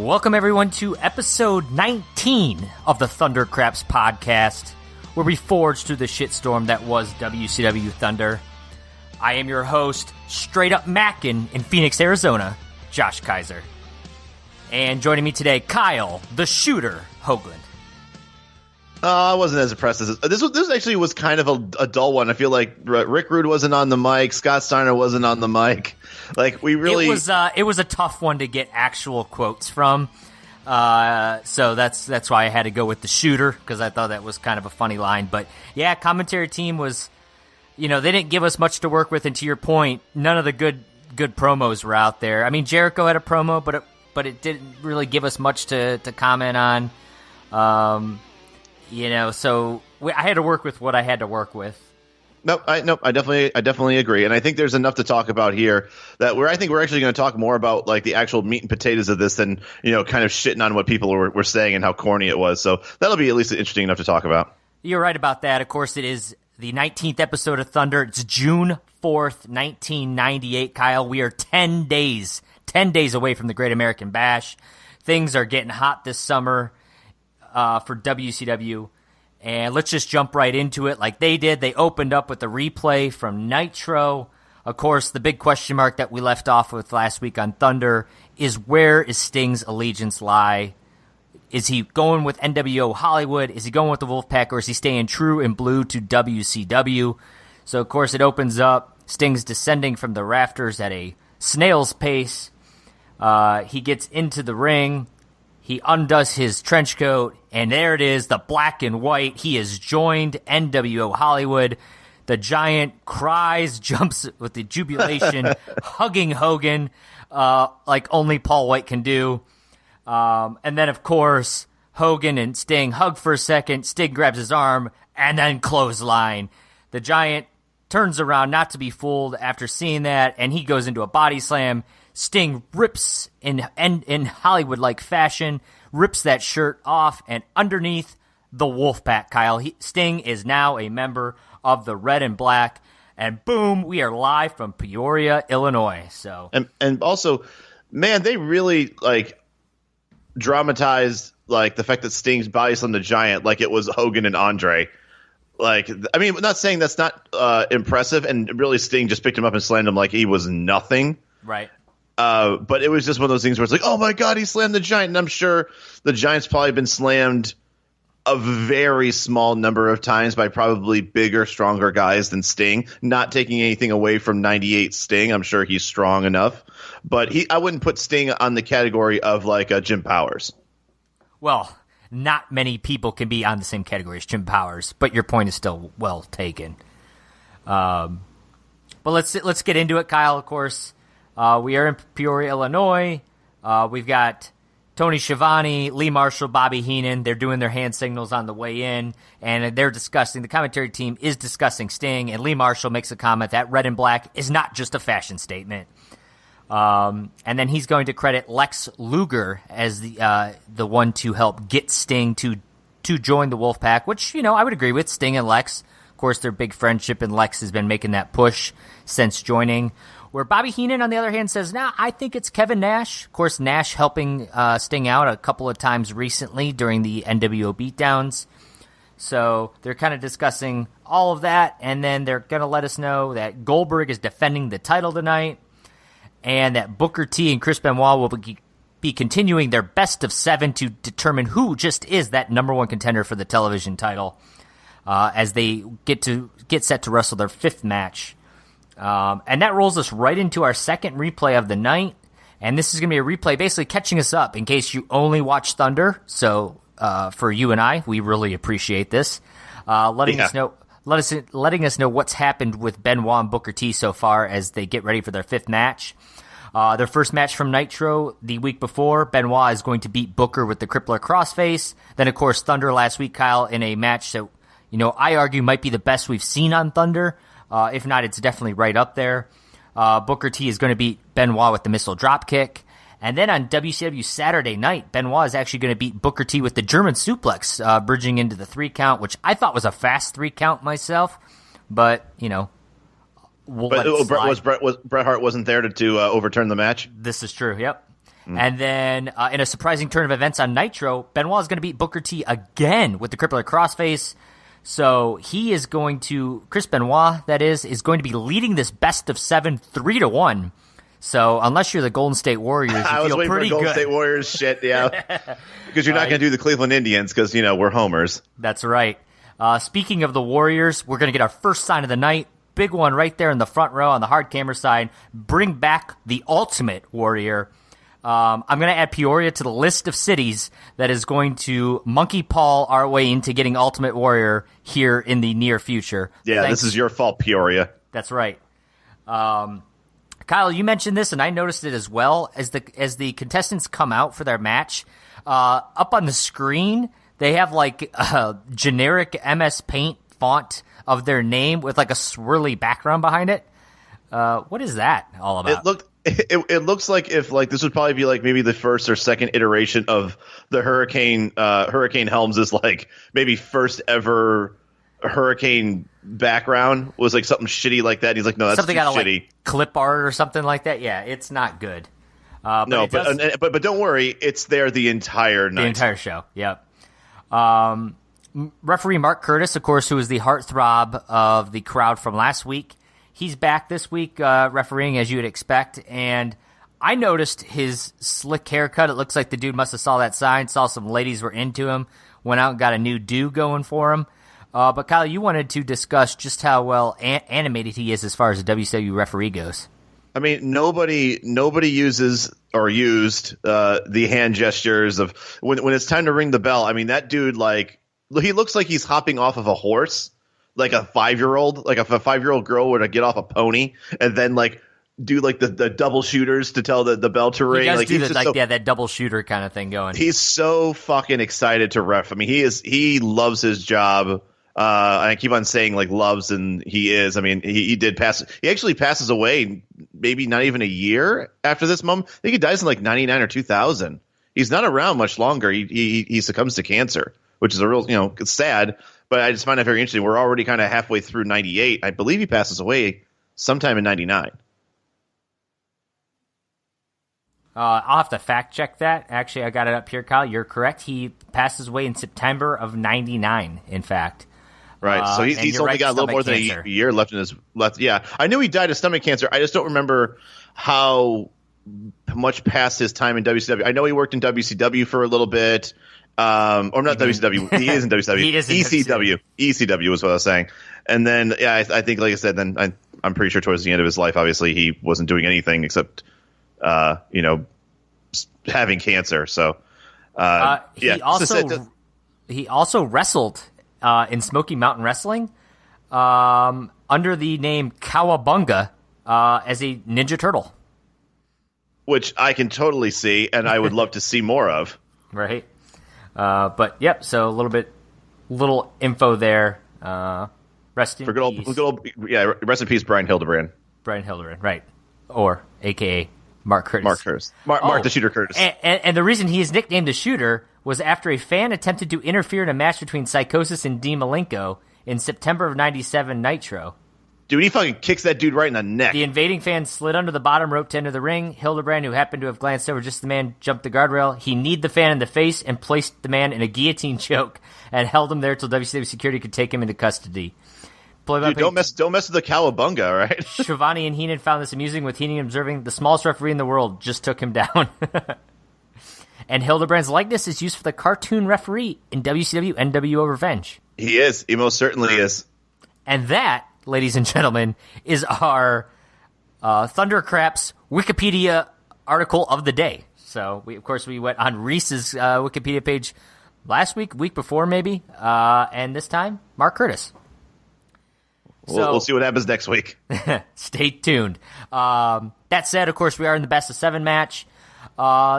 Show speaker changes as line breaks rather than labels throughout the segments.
Welcome, everyone, to episode 19 of the Thundercraps podcast, where we forge through the shitstorm that was WCW Thunder. I am your host, straight up Mackin in Phoenix, Arizona, Josh Kaiser. And joining me today, Kyle, the Shooter, Hoagland.
I wasn't as impressed as this. This actually was kind of a dull one. I feel like Rick Rude wasn't on the mic. Scott Steiner wasn't on the mic. Like we really,
it was a tough one to get actual quotes from. So that's why I had to go with the Shooter, because I thought that was kind of a funny line. But yeah, commentary team was, they didn't give us much to work with. And to your point, none of the good promos were out there. I mean, Jericho had a promo, but it didn't really give us much to comment on. So I had to work with what I had to work with.
I definitely agree, and I think there's enough to talk about here that I think we're actually going to talk more about like the actual meat and potatoes of this than kind of shitting on what people were saying and how corny it was. So that'll be at least interesting enough to talk about.
You're right about that. Of course, it is the 19th episode of Thunder. It's June 4th, 1998. Kyle, we are 10 days away from the Great American Bash. Things are getting hot this summer for WCW. And let's just jump right into it like they did. They opened up with the replay from Nitro. Of course, the big question mark that we left off with last week on Thunder is, where is Sting's allegiance lie? Is he going with NWO Hollywood? Is he going with the Wolfpac? Or is he staying true and blue to WCW? So, of course, it opens up. Sting's descending from the rafters at a snail's pace. He gets into the ring. He undoes his trench coat, and there it is, the black and white. He has joined NWO Hollywood. The Giant cries, jumps with the jubilation, hugging Hogan like only Paul White can do. And then, of course, Hogan and Sting hug for a second. Sting grabs his arm, and then clothesline. The Giant turns around, not to be fooled after seeing that, and he goes into a body slam. Sting rips in Hollywood-like fashion, rips that shirt off, and underneath the Wolfpac, Kyle, Sting is now a member of the Red and Black, and boom, we are live from Peoria, Illinois. So
and also, man, they really dramatized the fact that Sting's body slammed the Giant like it was Hogan and Andre. I mean, not saying that's not impressive, and really Sting just picked him up and slammed him like he was nothing.
Right.
But it was just one of those things where it's like, oh my God, he slammed the Giant. And I'm sure the Giant's probably been slammed a very small number of times by probably bigger, stronger guys than Sting. Not taking anything away from 98 Sting. I'm sure he's strong enough. But I wouldn't put Sting on the category of Jim Powers.
Well, not many people can be on the same category as Jim Powers, but your point is still well taken. But let's get into it, Kyle, of course. We are in Peoria, Illinois. We've got Tony Schiavone, Lee Marshall, Bobby Heenan. They're doing their hand signals on the way in, and the commentary team is discussing Sting, and Lee Marshall makes a comment that Red and Black is not just a fashion statement. And then he's going to credit Lex Luger as the one to help get Sting to join the Wolfpac, which, I would agree with. Sting and Lex, of course, their big friendship, and Lex has been making that push since joining. Where Bobby Heenan, on the other hand, says, I think it's Kevin Nash. Of course, Nash helping Sting out a couple of times recently during the NWO beatdowns. So they're kind of discussing all of that, and then they're going to let us know that Goldberg is defending the title tonight, and that Booker T and Chris Benoit will be continuing their best of 7 to determine who just is that number one contender for the television title as they get set to wrestle their 5th match. And that rolls us right into our second replay of the night. And this is going to be a replay basically catching us up in case you only watch Thunder. So for you and I, we really appreciate this. Letting us know what's happened with Benoit and Booker T so far as they get ready for their 5th match. Their first match from Nitro the week before, Benoit is going to beat Booker with the Crippler Crossface. Then, of course, Thunder last week, Kyle, in a match that, I argue might be the best we've seen on Thunder. If not, it's definitely right up there. Booker T is going to beat Benoit with the missile dropkick. And then on WCW Saturday night, Benoit is actually going to beat Booker T with the German suplex, bridging into the 3 count, which I thought was a fast 3 count myself. But,
Bret Hart wasn't there to overturn the match?
This is true, yep. And then in a surprising turn of events on Nitro, Benoit is going to beat Booker T again with the crippler crossface. So he is going to, Chris Benoit, that is going to be leading this best of 7 3-1. So unless you're the Golden State Warriors, you
I was
feel
waiting
pretty
for Golden
good.
State Warriors shit, yeah. Because you're not going to do the Cleveland Indians because, we're homers.
That's right. Speaking of the Warriors, we're going to get our first sign of the night. Big one right there in the front row on the hard camera side. Bring back the Ultimate Warrior. I'm going to add Peoria to the list of cities that is going to monkey paw our way into getting Ultimate Warrior here in the near future.
Yeah,
Thanks.
This is your fault, Peoria.
That's right. Kyle, you mentioned this, and I noticed it as well. As the contestants come out for their match, up on the screen, they have like a generic MS Paint font of their name with like a swirly background behind it. What is that all about?
It looks like if like this would probably be like maybe the first or second iteration of the Hurricane Helms is like maybe first ever Hurricane background was like something shitty like that. And he's like, no, that's
something out of
shitty.
Like clip art or something like that. Yeah, it's not good. But
don't worry, it's there the entire night.
The entire show. Yep. Referee Mark Curtis, of course, who is the heartthrob of the crowd from last week. He's back this week refereeing, as you would expect, and I noticed his slick haircut. It looks like the dude must have saw that sign, saw some ladies were into him, went out and got a new do going for him. But Kyle, you wanted to discuss just how well animated he is as far as the WCW referee goes.
I mean, nobody uses or used the hand gestures of when it's time to ring the bell. I mean, that dude, like, he looks like he's hopping off of a horse. Like a 5-year-old, like if a 5-year-old girl were to get off a pony and then like do like the double shooters to tell the bell to ring.
He does
like
do that double shooter kind of thing going.
He's so fucking excited to ref. I mean, he loves his job. And I keep on saying like loves, and he is. I mean, he did pass. He actually passes away maybe not even a year after this moment. I think he dies in like 99 or 2000. He's not around much longer. He succumbs to cancer, which is a real, it's sad. But I just find that very interesting. We're already kind of halfway through 98. I believe he passes away sometime in 99.
I'll have to fact check that. Actually, I got it up here, Kyle. You're correct. He passes away in September of 99, in fact.
Right. So he's only got a little more than a year left in his left. Yeah. I knew he died of stomach cancer. I just don't remember how much past his time in WCW. I know he worked in WCW for a little bit. Or not WCW. He is in WCW.
He is in
ECW. ECW was what I was saying. And then, yeah, I think, like I said, then I'm pretty sure towards the end of his life, obviously, he wasn't doing anything except, having cancer. So,
he also wrestled in Smoky Mountain Wrestling under the name Cowabunga as a Ninja Turtle.
Which I can totally see, and I would love to see more of.
Right. But yep, so little info there. Rest in peace.
Rest in peace, Brian Hildebrand.
Brian Hildebrand, right. Or AKA Mark Curtis.
Mark the Shooter Curtis.
And the reason he is nicknamed the Shooter was after a fan attempted to interfere in a match between Psychosis and Dean Malenko in September of 97 Nitro.
Dude, he fucking kicks that dude right in the neck.
The invading fan slid under the bottom rope to enter the ring. Hildebrand, who happened to have glanced over just the man, jumped the guardrail. He kneed the fan in the face and placed the man in a guillotine choke and held him there till WCW security could take him into custody.
Dude, don't mess with the Cowabunga, right?
Shivani and Heenan found this amusing, with Heenan observing the smallest referee in the world just took him down. And Hildebrand's likeness is used for the cartoon referee in WCW NWO Revenge.
He is. He most certainly is.
And that, ladies and gentlemen, is our Thundercraps Wikipedia article of the day. So, we went on Reese's Wikipedia page last week before maybe, and this time, Mark Curtis.
We'll see what happens next week.
Stay tuned. That said, of course, we are in the best of 7 match.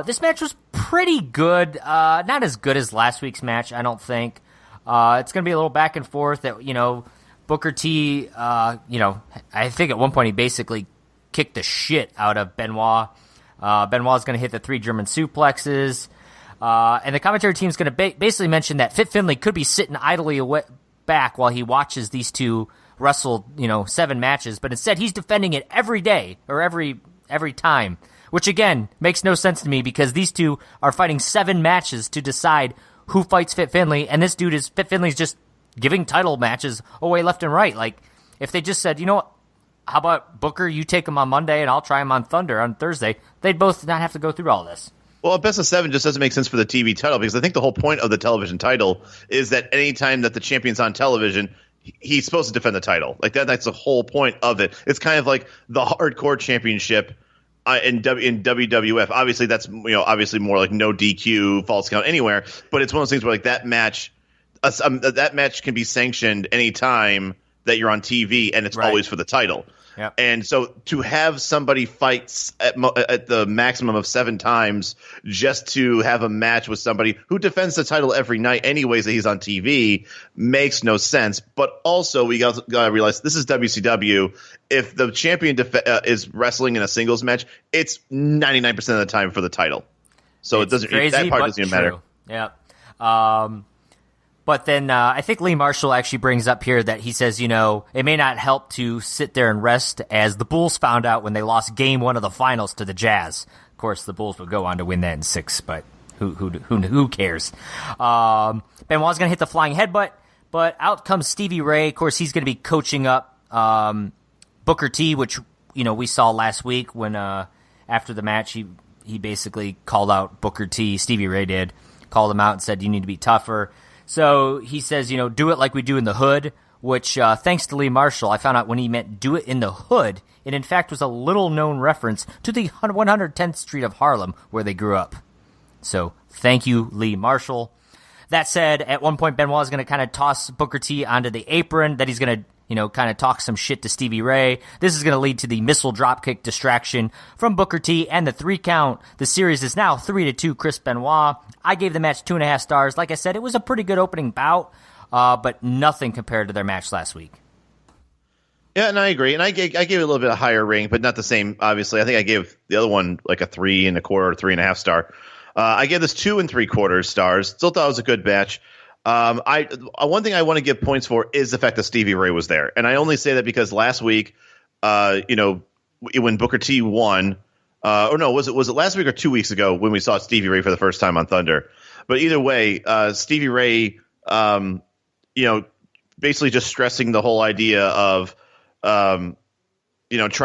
This match was pretty good. Not as good as last week's match, I don't think. It's going to be a little back and forth. Booker T, I think at one point he basically kicked the shit out of Benoit. Benoit's going to hit the 3 German suplexes. And the commentary team's going to basically mention that Fit Finlay could be sitting idly back while he watches these two wrestle, 7 matches. But instead, he's defending it every day or every time which again makes no sense to me because these two are fighting 7 matches to decide who fights Fit Finlay, and Fit Finlay's just giving title matches away left and right. Like, if they just said, you know what, how about Booker, you take him on Monday and I'll try him on Thunder on Thursday, they'd both not have to go through all this.
Well, a best of 7 just doesn't make sense for the TV title because I think the whole point of the television title is that anytime that the champion's on television, he's supposed to defend the title. Like that's the whole point of it. It's kind of like the hardcore championship in WWF. Obviously, that's obviously more like no DQ, false count anywhere. But it's one of those things where like that match can be sanctioned anytime that you're on TV, and it's always for the title.
Yep.
And so to have somebody fight at the maximum of 7 times just to have a match with somebody who defends the title every night anyways that he's on TV makes no sense. But also we got to realize this is WCW. If the champion is wrestling in a singles match, it's 99% of the time for the title. So
it's crazy,
that part doesn't even matter.
Yeah. But then I think Lee Marshall actually brings up here that he says, it may not help to sit there and rest, as the Bulls found out when they lost Game 1 of the finals to the Jazz. Of course, the Bulls would go on to win that in 6, but who cares? Benoit's going to hit the flying headbutt, but out comes Stevie Ray. Of course, he's going to be coaching up Booker T, which we saw last week when after the match he basically called out Booker T. Stevie Ray called him out and said, you need to be tougher. So he says, do it like we do in the hood, which thanks to Lee Marshall, I found out when he meant do it in the hood, it in fact was a little-known reference to the 110th Street of Harlem where they grew up. So thank you, Lee Marshall. That said, at one point, Benoit is going to kind of toss Booker T onto the apron, that he's going to kind of talk some shit to Stevie Ray. This is going to lead to the missile dropkick distraction from Booker T and the 3 count. The series is now 3-2 Chris Benoit. I gave the match 2.5 stars. Like I said, it was a pretty good opening bout, but nothing compared to their match last week.
Yeah, and I agree. And I gave it a little bit of higher rating, but not the same, obviously. I think I gave the other one like a 3.25 or 3.5 star. I gave this 2.75 stars. Still thought it was a good match. One thing I want to give points for is the fact that Stevie Ray was there, and I only say that because last week, when Booker T won, or no, was it last week or 2 weeks ago when we saw Stevie Ray for the first time on Thunder? But either way, Stevie Ray, basically just stressing the whole idea of, trying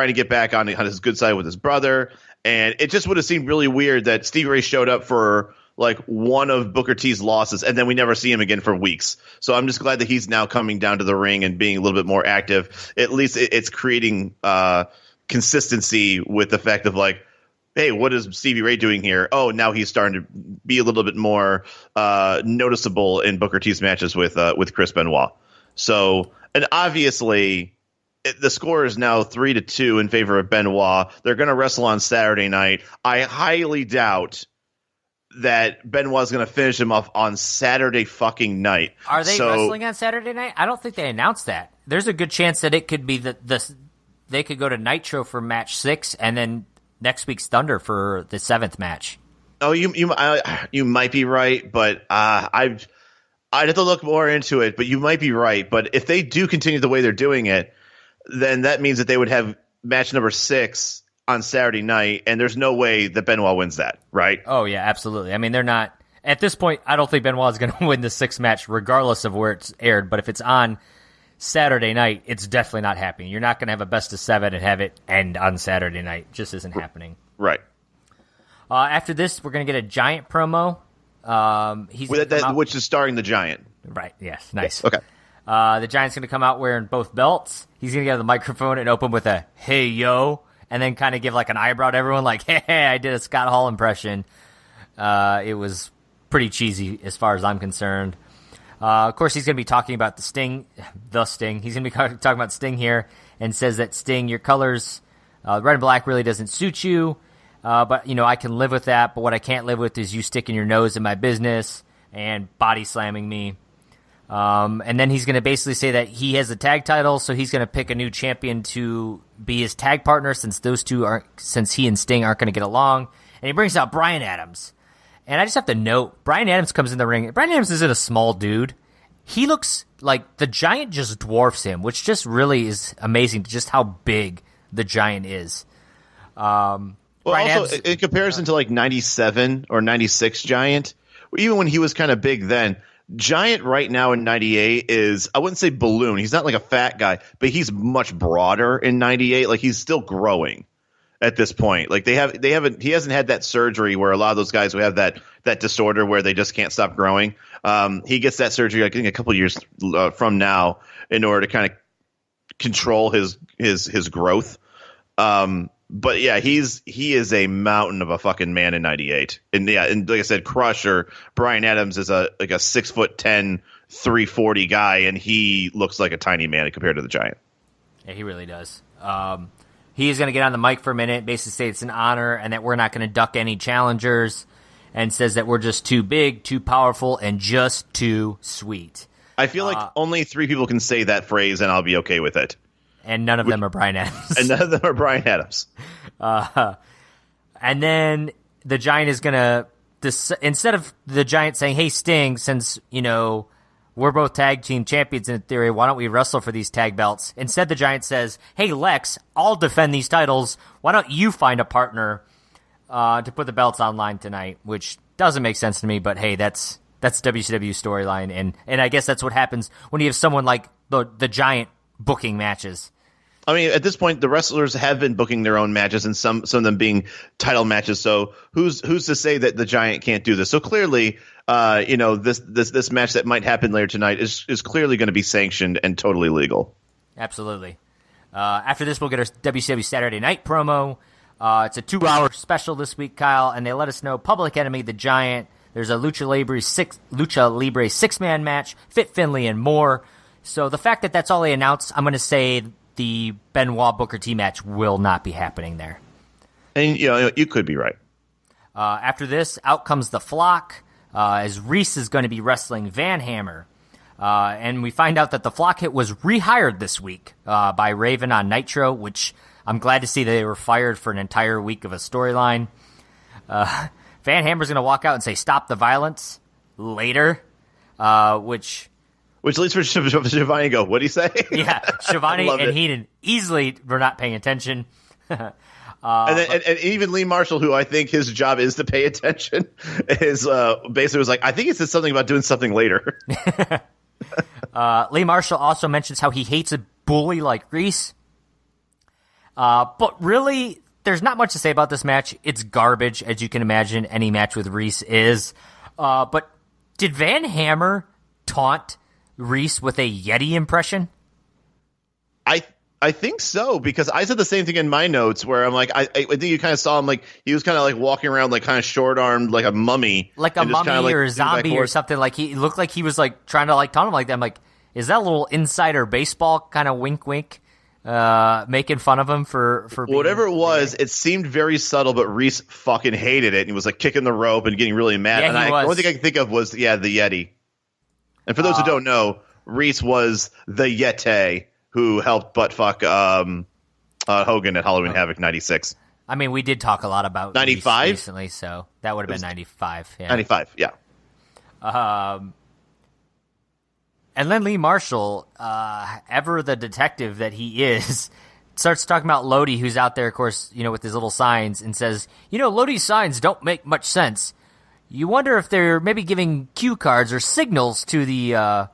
to get back on his good side with his brother, and it just would have seemed really weird that Stevie Ray showed up for like one of Booker T's losses, and then we never see him again for weeks. So I'm just glad that he's now coming down to the ring and being a little bit more active. At least it's creating consistency with the fact of like, hey, what is Stevie Ray doing here? Oh, now he's starting to be a little bit more noticeable in Booker T's matches with Chris Benoit. So, and obviously the score is now 3-2 in favor of Benoit. They're going to wrestle on Saturday night. I highly doubt that Benoit's going to finish him off on Saturday fucking night.
Are they wrestling on Saturday night? I don't think they announced that. There's a good chance that it could be they could go to Nitro for match 6 and then next week's Thunder for the 7th match.
Oh, you might be right, but I'd have to look more into it. But you might be right. But if they do continue the way they're doing it, then that means that they would have match number 6 on Saturday night, and there's no way that Benoit wins that, right?
Oh, yeah, absolutely. I mean, they're not – at this point, I don't think Benoit is going to win the 6th match regardless of where it's aired, but if it's on Saturday night, it's definitely not happening. You're not going to have a best of 7 and have it end on Saturday night. It just isn't happening.
Right.
After this, we're going to get a Giant promo.
Which is starring the Giant.
Right, yes, nice.
Okay.
The Giant's going to come out wearing both belts. He's going to get the microphone and open with a, hey, yo, and then kind of give like an eyebrow to everyone, like, hey, I did a Scott Hall impression. It was pretty cheesy as far as I'm concerned. Of course, he's going to be talking about the Sting. He's going to be talking about Sting here and says that, Sting, your colors, red and black really doesn't suit you. But, I can live with that. But what I can't live with is you sticking your nose in my business and body slamming me. And then he's going to basically say that he has a tag title, so he's going to pick a new champion to be his tag partner since he and Sting aren't going to get along. And he brings out Bryan Adams. And I just have to note, Bryan Adams comes in the ring. Bryan Adams isn't a small dude. He looks like the Giant just dwarfs him, which just really is amazing, just how big the Giant is.
Well,
Bryan
also
Adams,
in comparison to like 97 or 96 Giant, even when he was kind of big then, Giant right now in 98 is, I wouldn't say balloon. He's not like a fat guy, but he's much broader in 98. Like he's still growing at this point. Like he hasn't had that surgery where a lot of those guys who have that disorder where they just can't stop growing. He gets that surgery, I think, a couple years from now in order to kind of control his growth. But yeah, he is a mountain of a fucking man in 98. And yeah, and like I said, Crusher, Bryan Adams is a 6'10", 340 guy, and he looks like a tiny man compared to the Giant.
Yeah, he really does. He is going to get on the mic for a minute, basically say it's an honor and that we're not going to duck any challengers, and says that we're just too big, too powerful, and just too sweet.
I feel like only 3 people can say that phrase, and I'll be okay with it.
And none of them are Bryan Adams.
And none of them are Bryan Adams.
And then the Giant is going to, instead of the Giant saying, hey, Sting, since, we're both tag team champions in theory, why don't we wrestle for these tag belts? Instead, the Giant says, hey, Lex, I'll defend these titles. Why don't you find a partner to put the belts online tonight? Which doesn't make sense to me, but hey, that's WCW storyline. And I guess that's what happens when you have someone like the Giant booking matches.
I mean, at this point, the wrestlers have been booking their own matches, and some of them being title matches. So who's to say that the Giant can't do this? So clearly, this match that might happen later tonight is clearly going to be sanctioned and totally legal.
Absolutely. After this, we'll get our WCW Saturday Night promo. It's a 2-hour special this week, Kyle, and they let us know Public Enemy, the Giant. There's a Lucha Libre 6-man match, Fit Finlay, and more. So the fact that that's all they announced, I'm going to say the Benoit Booker T match will not be happening there.
And you could be right.
After this, out comes the Flock, as Reese is going to be wrestling Van Hammer. And we find out that the Flock Hit was rehired this week by Raven on Nitro, which I'm glad to see that they were fired for an entire week of a storyline. Van Hammer's going to walk out and say, stop the violence later, which
leads for Shivani to go, what'd he say?
Yeah, Shivani and Heenan easily were not paying attention.
And even Lee Marshall, who I think his job is to pay attention, is basically was like, I think he said something about doing something later.
Lee Marshall also mentions how he hates a bully like Reese. But really, there's not much to say about this match. It's garbage, as you can imagine any match with Reese is. But did Van Hammer taunt Reese with a Yeti impression?
I think so, because I said the same thing in my notes where I'm like, I think you kind of saw him like he was kind of like walking around like kind of short armed like a mummy,
like a mummy
like,
or a zombie or something. Like he looked like he was like trying to like taunt him like that. I'm like, is that a little insider baseball kind of wink making fun of him for being
whatever it was? It seemed very subtle, but Reese fucking hated it, and he was like kicking the rope and getting really mad.
Yeah,
and the only thing I can think of was the Yeti. And for those who don't know, Reese was the Yeti who helped buttfuck Hogan at Halloween Havoc 96.
I mean, we did talk a lot about
95
recently, so that would have been 95. Yeah.
95, yeah.
And then Lee Marshall, ever the detective that he is, starts talking about Lodi, who's out there, of course, with his little signs, and says, Lodi's signs don't make much sense. You wonder if they're maybe giving cue cards or signals to the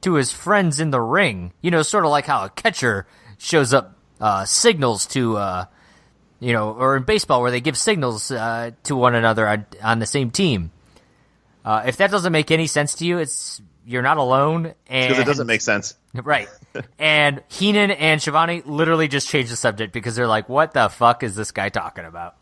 to his friends in the ring. Sort of like how a catcher shows up signals to, or in baseball where they give signals to one another on the same team. If that doesn't make any sense to you, you're not alone.
Because it doesn't make sense.
Right. And Heenan and Shivani literally just changed the subject because they're like, what the fuck is this guy talking about?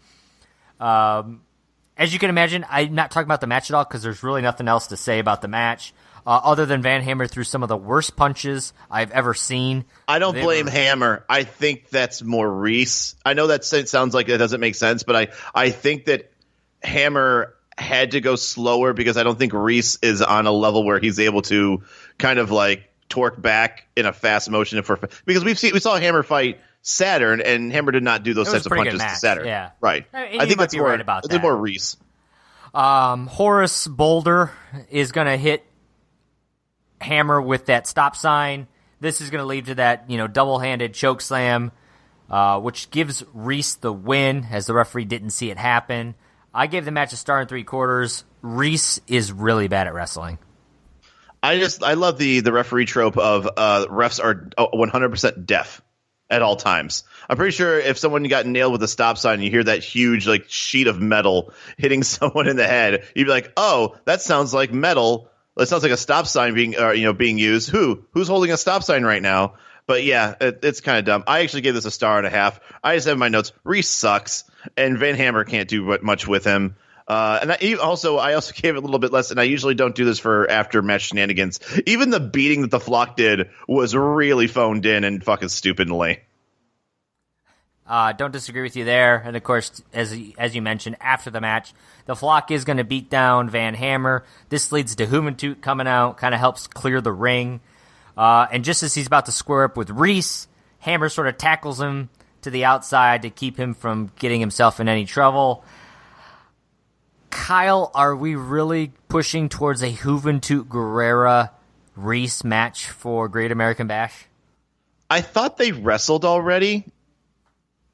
As you can imagine, I'm not talking about the match at all because there's really nothing else to say about the match. Other than Van Hammer threw some of the worst punches I've ever seen.
I don't blame Hammer. I think that's more Reese. I know that sounds like it doesn't make sense, but I think that Hammer had to go slower because I don't think Reese is on a level where he's able to kind of like torque back in a fast motion. Because we saw Hammer fight Saturn, and Hammer did not do those types of punches to Saturn.
Yeah.
Right.
I think that's right about that.
It's more Reese.
Horace Boulder is going to hit Hammer with that stop sign. This is going to lead to that, double-handed choke slam. which gives Reese the win, as the referee didn't see it happen. I gave the match a star and 3/4. Reese is really bad at wrestling.
I love the referee trope of refs are 100% deaf at all times. I'm pretty sure if someone got nailed with a stop sign and you hear that huge like sheet of metal hitting someone in the head, you'd be like, "Oh, that sounds like metal. That sounds like a stop sign being used. Who's holding a stop sign right now?" But yeah, it's kind of dumb. I actually gave this a star and a half. I just have in my notes, Reese sucks, and Van Hammer can't do much with him. And I also gave it a little bit less, and I usually don't do this for after match shenanigans. Even the beating that the Flock did was really phoned in and fucking stupidly.
Don't disagree with you there. And of course, as you mentioned, after the match, the Flock is going to beat down Van Hammer. This leads to Juventud coming out, kind of helps clear the ring. And just as he's about to square up with Reese, Hammer sort of tackles him to the outside to keep him from getting himself in any trouble. Kyle, are we really pushing towards a Juventud Guerrera Reese match for Great American Bash?
I thought they wrestled already,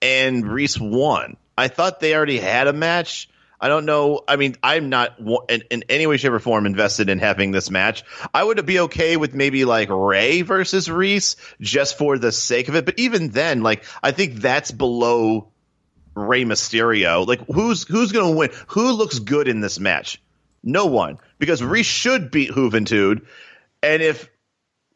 and Reese won. I thought they already had a match. I don't know. I mean, I'm not in any way, shape, or form invested in having this match. I would be okay with maybe like Ray versus Reese just for the sake of it. But even then, like, I think that's below Rey Mysterio. Like, who's going to win? Who looks good in this match? No one, because Reese should beat Juventud, and if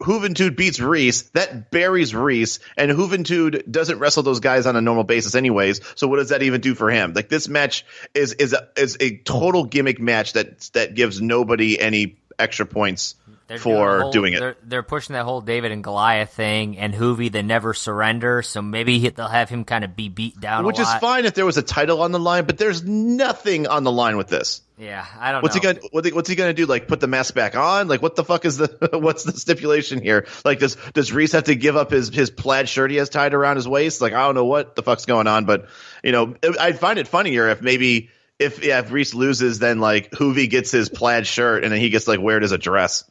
Juventud beats Reese, that buries Reese, and Juventud doesn't wrestle those guys on a normal basis anyways. So what does that even do for him? Like, this match is a total gimmick match that gives nobody any extra points for doing it.
They're pushing that whole David and Goliath thing, and Hoovy, they never surrender, so maybe they'll have him kind of be beat down
Which
a lot.
is fine if there was a title on the line, but there's nothing on the line with this.
Yeah, I don't know.
What's he gonna do? Like, put the mask back on? Like, what the fuck is what's the stipulation here? Like, does Reese have to give up his plaid shirt he has tied around his waist? Like, I don't know what the fuck's going on, but I'd find it funnier if maybe if Reese loses, then like Hoovy gets his plaid shirt and then he gets like wear it as a dress.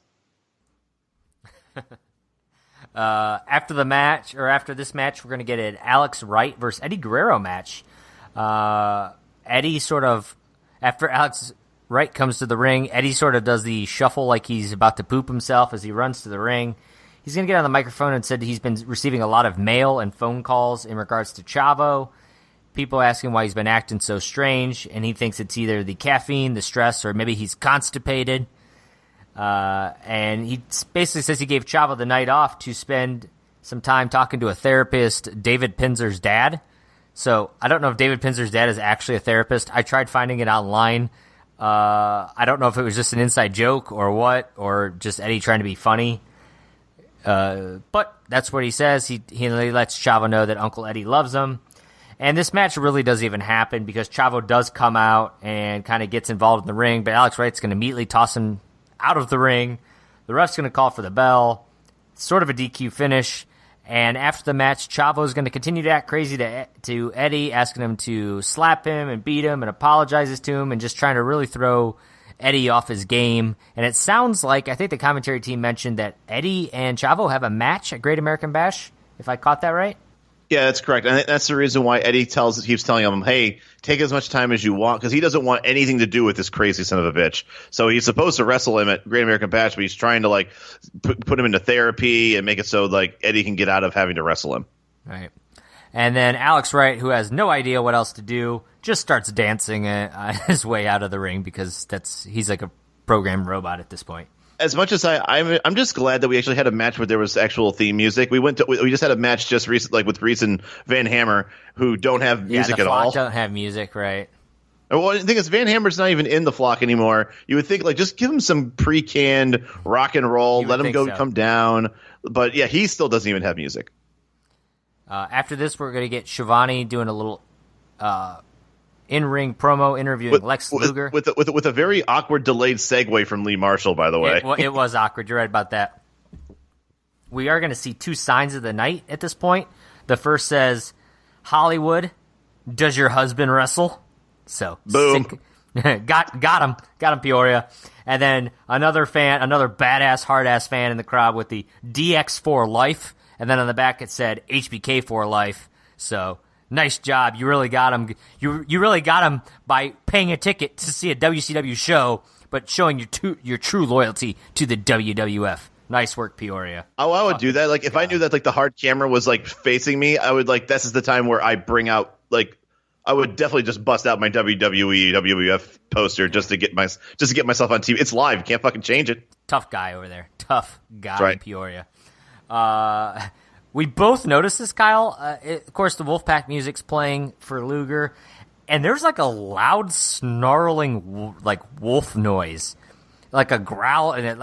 After this match, we're going to get an Alex Wright versus Eddie Guerrero match. Eddie sort of, after Alex Wright comes to the ring, Eddie sort of does the shuffle like he's about to poop himself as he runs to the ring. He's going to get on the microphone and said he's been receiving a lot of mail and phone calls in regards to Chavo. People asking why he's been acting so strange, and he thinks it's either the caffeine, the stress, or maybe he's constipated. And he basically says he gave Chavo the night off to spend some time talking to a therapist, David Pinzer's dad. So I don't know if David Pinzer's dad is actually a therapist. I tried finding it online. I don't know if it was just an inside joke or what, or just Eddie trying to be funny. But that's what he says. He lets Chavo know that Uncle Eddie loves him. And this match really doesn't even happen because Chavo does come out and kind of gets involved in the ring, but Alex Wright's going to immediately toss him out of the ring. The ref's going to call for the bell. Sort of a DQ finish. And after the match, Chavo is going to continue to act crazy to Eddie, asking him to slap him and beat him and apologizes to him and just trying to really throw Eddie off his game. And it sounds like, I think the commentary team mentioned that Eddie and Chavo have a match at Great American Bash, if I caught that right.
Yeah, that's correct. And that's the reason why Eddie keeps telling him, hey, take as much time as you want, because he doesn't want anything to do with this crazy son of a bitch. So he's supposed to wrestle him at Great American Bash, but he's trying to like put him into therapy and make it so like Eddie can get out of having to wrestle him.
Right. And then Alex Wright, who has no idea what else to do, just starts dancing his way out of the ring because he's like a programmed robot at this point.
As much as I'm just glad that we actually had a match where there was actual theme music. We just had a match just recently, like with Reese and Van Hammer, who don't have music at all.
The Flock don't have music, right?
Well, the thing is, Van Hammer's not even in the Flock anymore. You would think like just give him some pre-canned rock and roll, let him come down. But yeah, he still doesn't even have music.
After this, we're going to get Shivani doing a little in-ring promo interviewing Lex Luger.
With a very awkward delayed segue from Lee Marshall, by the way.
It was awkward. You're right about that. We are going to see two signs of the night at this point. The first says, Hollywood, does your husband wrestle? So,
boom.
Got him, Peoria. And then another badass, hard-ass fan in the crowd with the DX for life. And then on the back it said HBK for life. So nice job. You really got him. You really got him by paying a ticket to see a WCW show, but showing your true loyalty to the WWF. Nice work, Peoria.
Oh, I would do that. Like if I knew that like the hard camera was like facing me, I would like this is the time where I bring out like I would definitely just bust out my WWE WWF poster just to get myself on TV. It's live. You can't fucking change it.
Tough guy over there. Tough guy,
right.
Peoria. We both noticed this, Kyle. Of course, the Wolfpac music's playing for Luger, and there's like a loud snarling like wolf noise, like a growl, and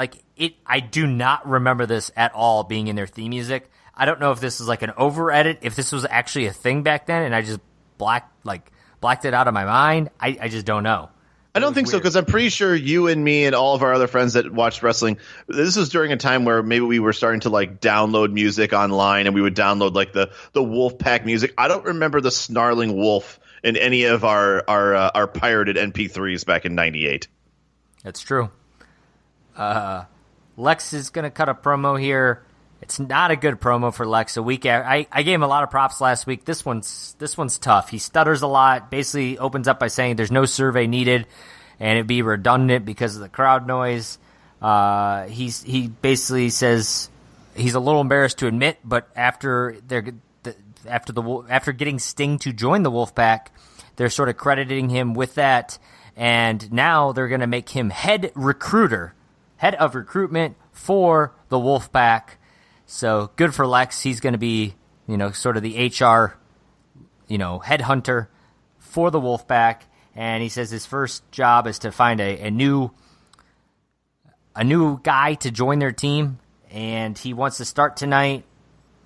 I do not remember this at all being in their theme music. I don't know if this is like an over edit, if this was actually a thing back then, and I just blacked it out of my mind. I just don't know.
I don't think so, because I'm pretty sure you and me and all of our other friends that watched wrestling, this was during a time where maybe we were starting to like download music online, and we would download like the Wolfpac music. I don't remember the snarling wolf in any of our pirated MP3s back in '98.
That's true. Lex is going to cut a promo here. It's not a good promo for Lex. I gave him a lot of props last week. This one's tough. He stutters a lot. Basically opens up by saying there's no survey needed, and it'd be redundant because of the crowd noise. He basically says he's a little embarrassed to admit, but after getting Sting to join the Wolfpac, they're sort of crediting him with that, and now they're going to make him head of recruitment for the Wolfpac. So good for Lex. He's going to be, sort of the HR, headhunter for the Wolfpac. And he says his first job is to find a new guy to join their team. And he wants to start tonight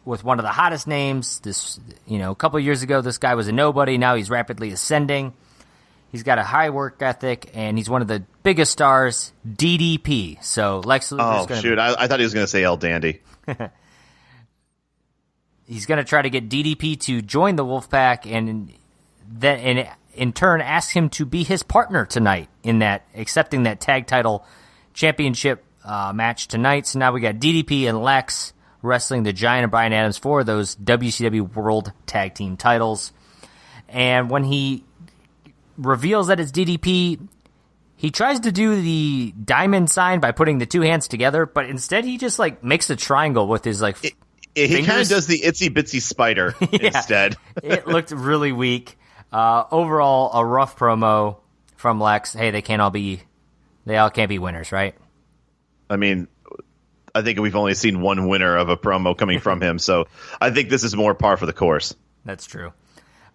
with one of the hottest names. This, a couple of years ago, this guy was a nobody. Now he's rapidly ascending. He's got a high work ethic, and he's one of the biggest stars, DDP. So Lex Luger's going to...
I thought he was going to say El Dandy.
He's going to try to get DDP to join the Wolfpac, and then in turn ask him to be his partner tonight in accepting that tag title championship match tonight. So now we got DDP and Lex wrestling the Giant and Bryan Adams for those WCW World Tag Team titles. And when he reveals that it's DDP, he tries to do the diamond sign by putting the two hands together, but instead he just makes a triangle with his
he kind of does the itsy bitsy spider instead.
It looked really weak. Overall, a rough promo from Lex. Hey, they all can't be winners, right?
I mean, I think we've only seen one winner of a promo coming from him, so I think this is more par for the course.
That's true.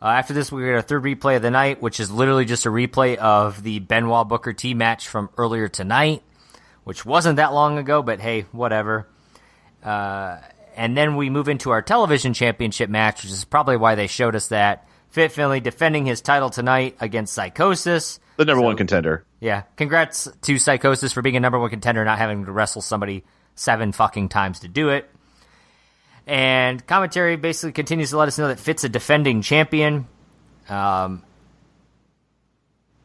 After this, we get our third replay of the night, which is literally just a replay of the Benoit Booker T match from earlier tonight, which wasn't that long ago, but hey, whatever. And then we move into our television championship match, which is probably why they showed us that. Fit Finlay defending his title tonight against Psychosis.
The number one contender.
Yeah. Congrats to Psychosis for being a number one contender, not having to wrestle somebody 7 fucking times to do it. And commentary basically continues to let us know that Fit's a defending champion.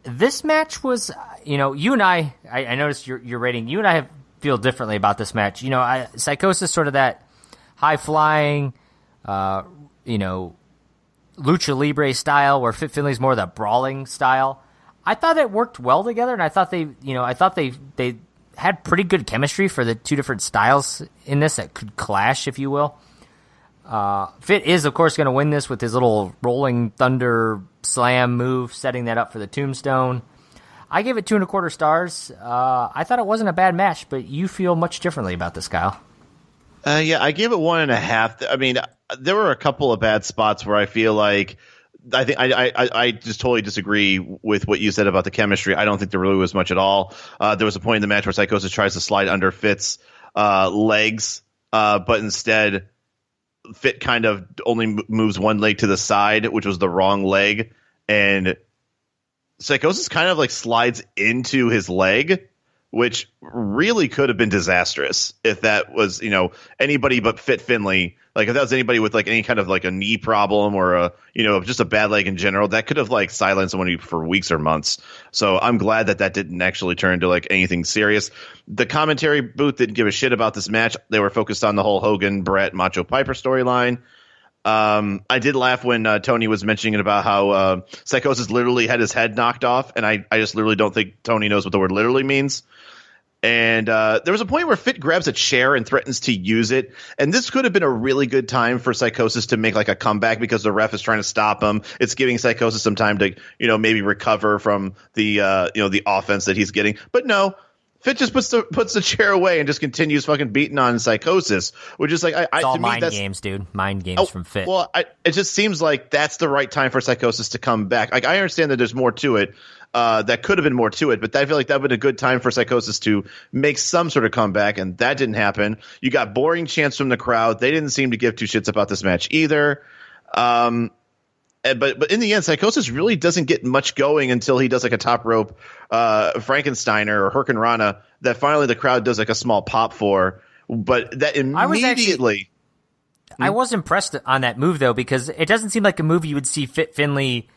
This match was, you and I noticed your rating. You and I feel differently about this match. Psychosis sort of that high-flying, lucha libre style, where Fit Finlay's more of that brawling style. I thought it worked well together, and I thought they had pretty good chemistry for the two different styles in this that could clash, if you will. Fit is, of course, going to win this with his little Rolling Thunder slam move, setting that up for the Tombstone. I gave it 2.25 stars. I thought it wasn't a bad match, but you feel much differently about this, Kyle.
Yeah, I gave it 1.5. I mean, there were a couple of bad spots where I feel like I just totally disagree with what you said about the chemistry. I don't think there really was much at all. There was a point in the match where Psychosis tries to slide under Fit's legs, but instead Fit kind of only moves one leg to the side, which was the wrong leg, and Psychosis kind of slides into his leg, which really could have been disastrous if that was, anybody but Fit Finlay. If that was anybody with any kind of a knee problem or just a bad leg in general, that could have silenced someone for weeks or months. So I'm glad that didn't actually turn into anything serious. The commentary booth didn't give a shit about this match. They were focused on the whole Hogan, Brett, Macho Piper storyline. I did laugh when Tony was mentioning about how Psychosis literally had his head knocked off, and I just literally don't think Tony knows what the word literally means. And there was a point where Fit grabs a chair and threatens to use it. And this could have been a really good time for Psychosis to make like a comeback because the ref is trying to stop him. It's giving Psychosis some time to, maybe recover from the, the offense that he's getting. But no, Fit just puts the chair away and just continues fucking beating on Psychosis, which is like,
it's all mind games, dude. Mind games from Fit.
Well, it just seems like that's the right time for Psychosis to come back. Like, I understand that there's more to it. That could have been more to it, but I feel like that would have been a good time for Psychosis to make some sort of comeback, and that didn't happen. You got boring chants from the crowd. They didn't seem to give two shits about this match either. But in the end, Psychosis really doesn't get much going until he does like a top rope Frankensteiner or Hurricane Rana that finally the crowd does like a small pop for. But that immediately...
I was impressed on that move, though, because it doesn't seem like a move you would see Fit Finlay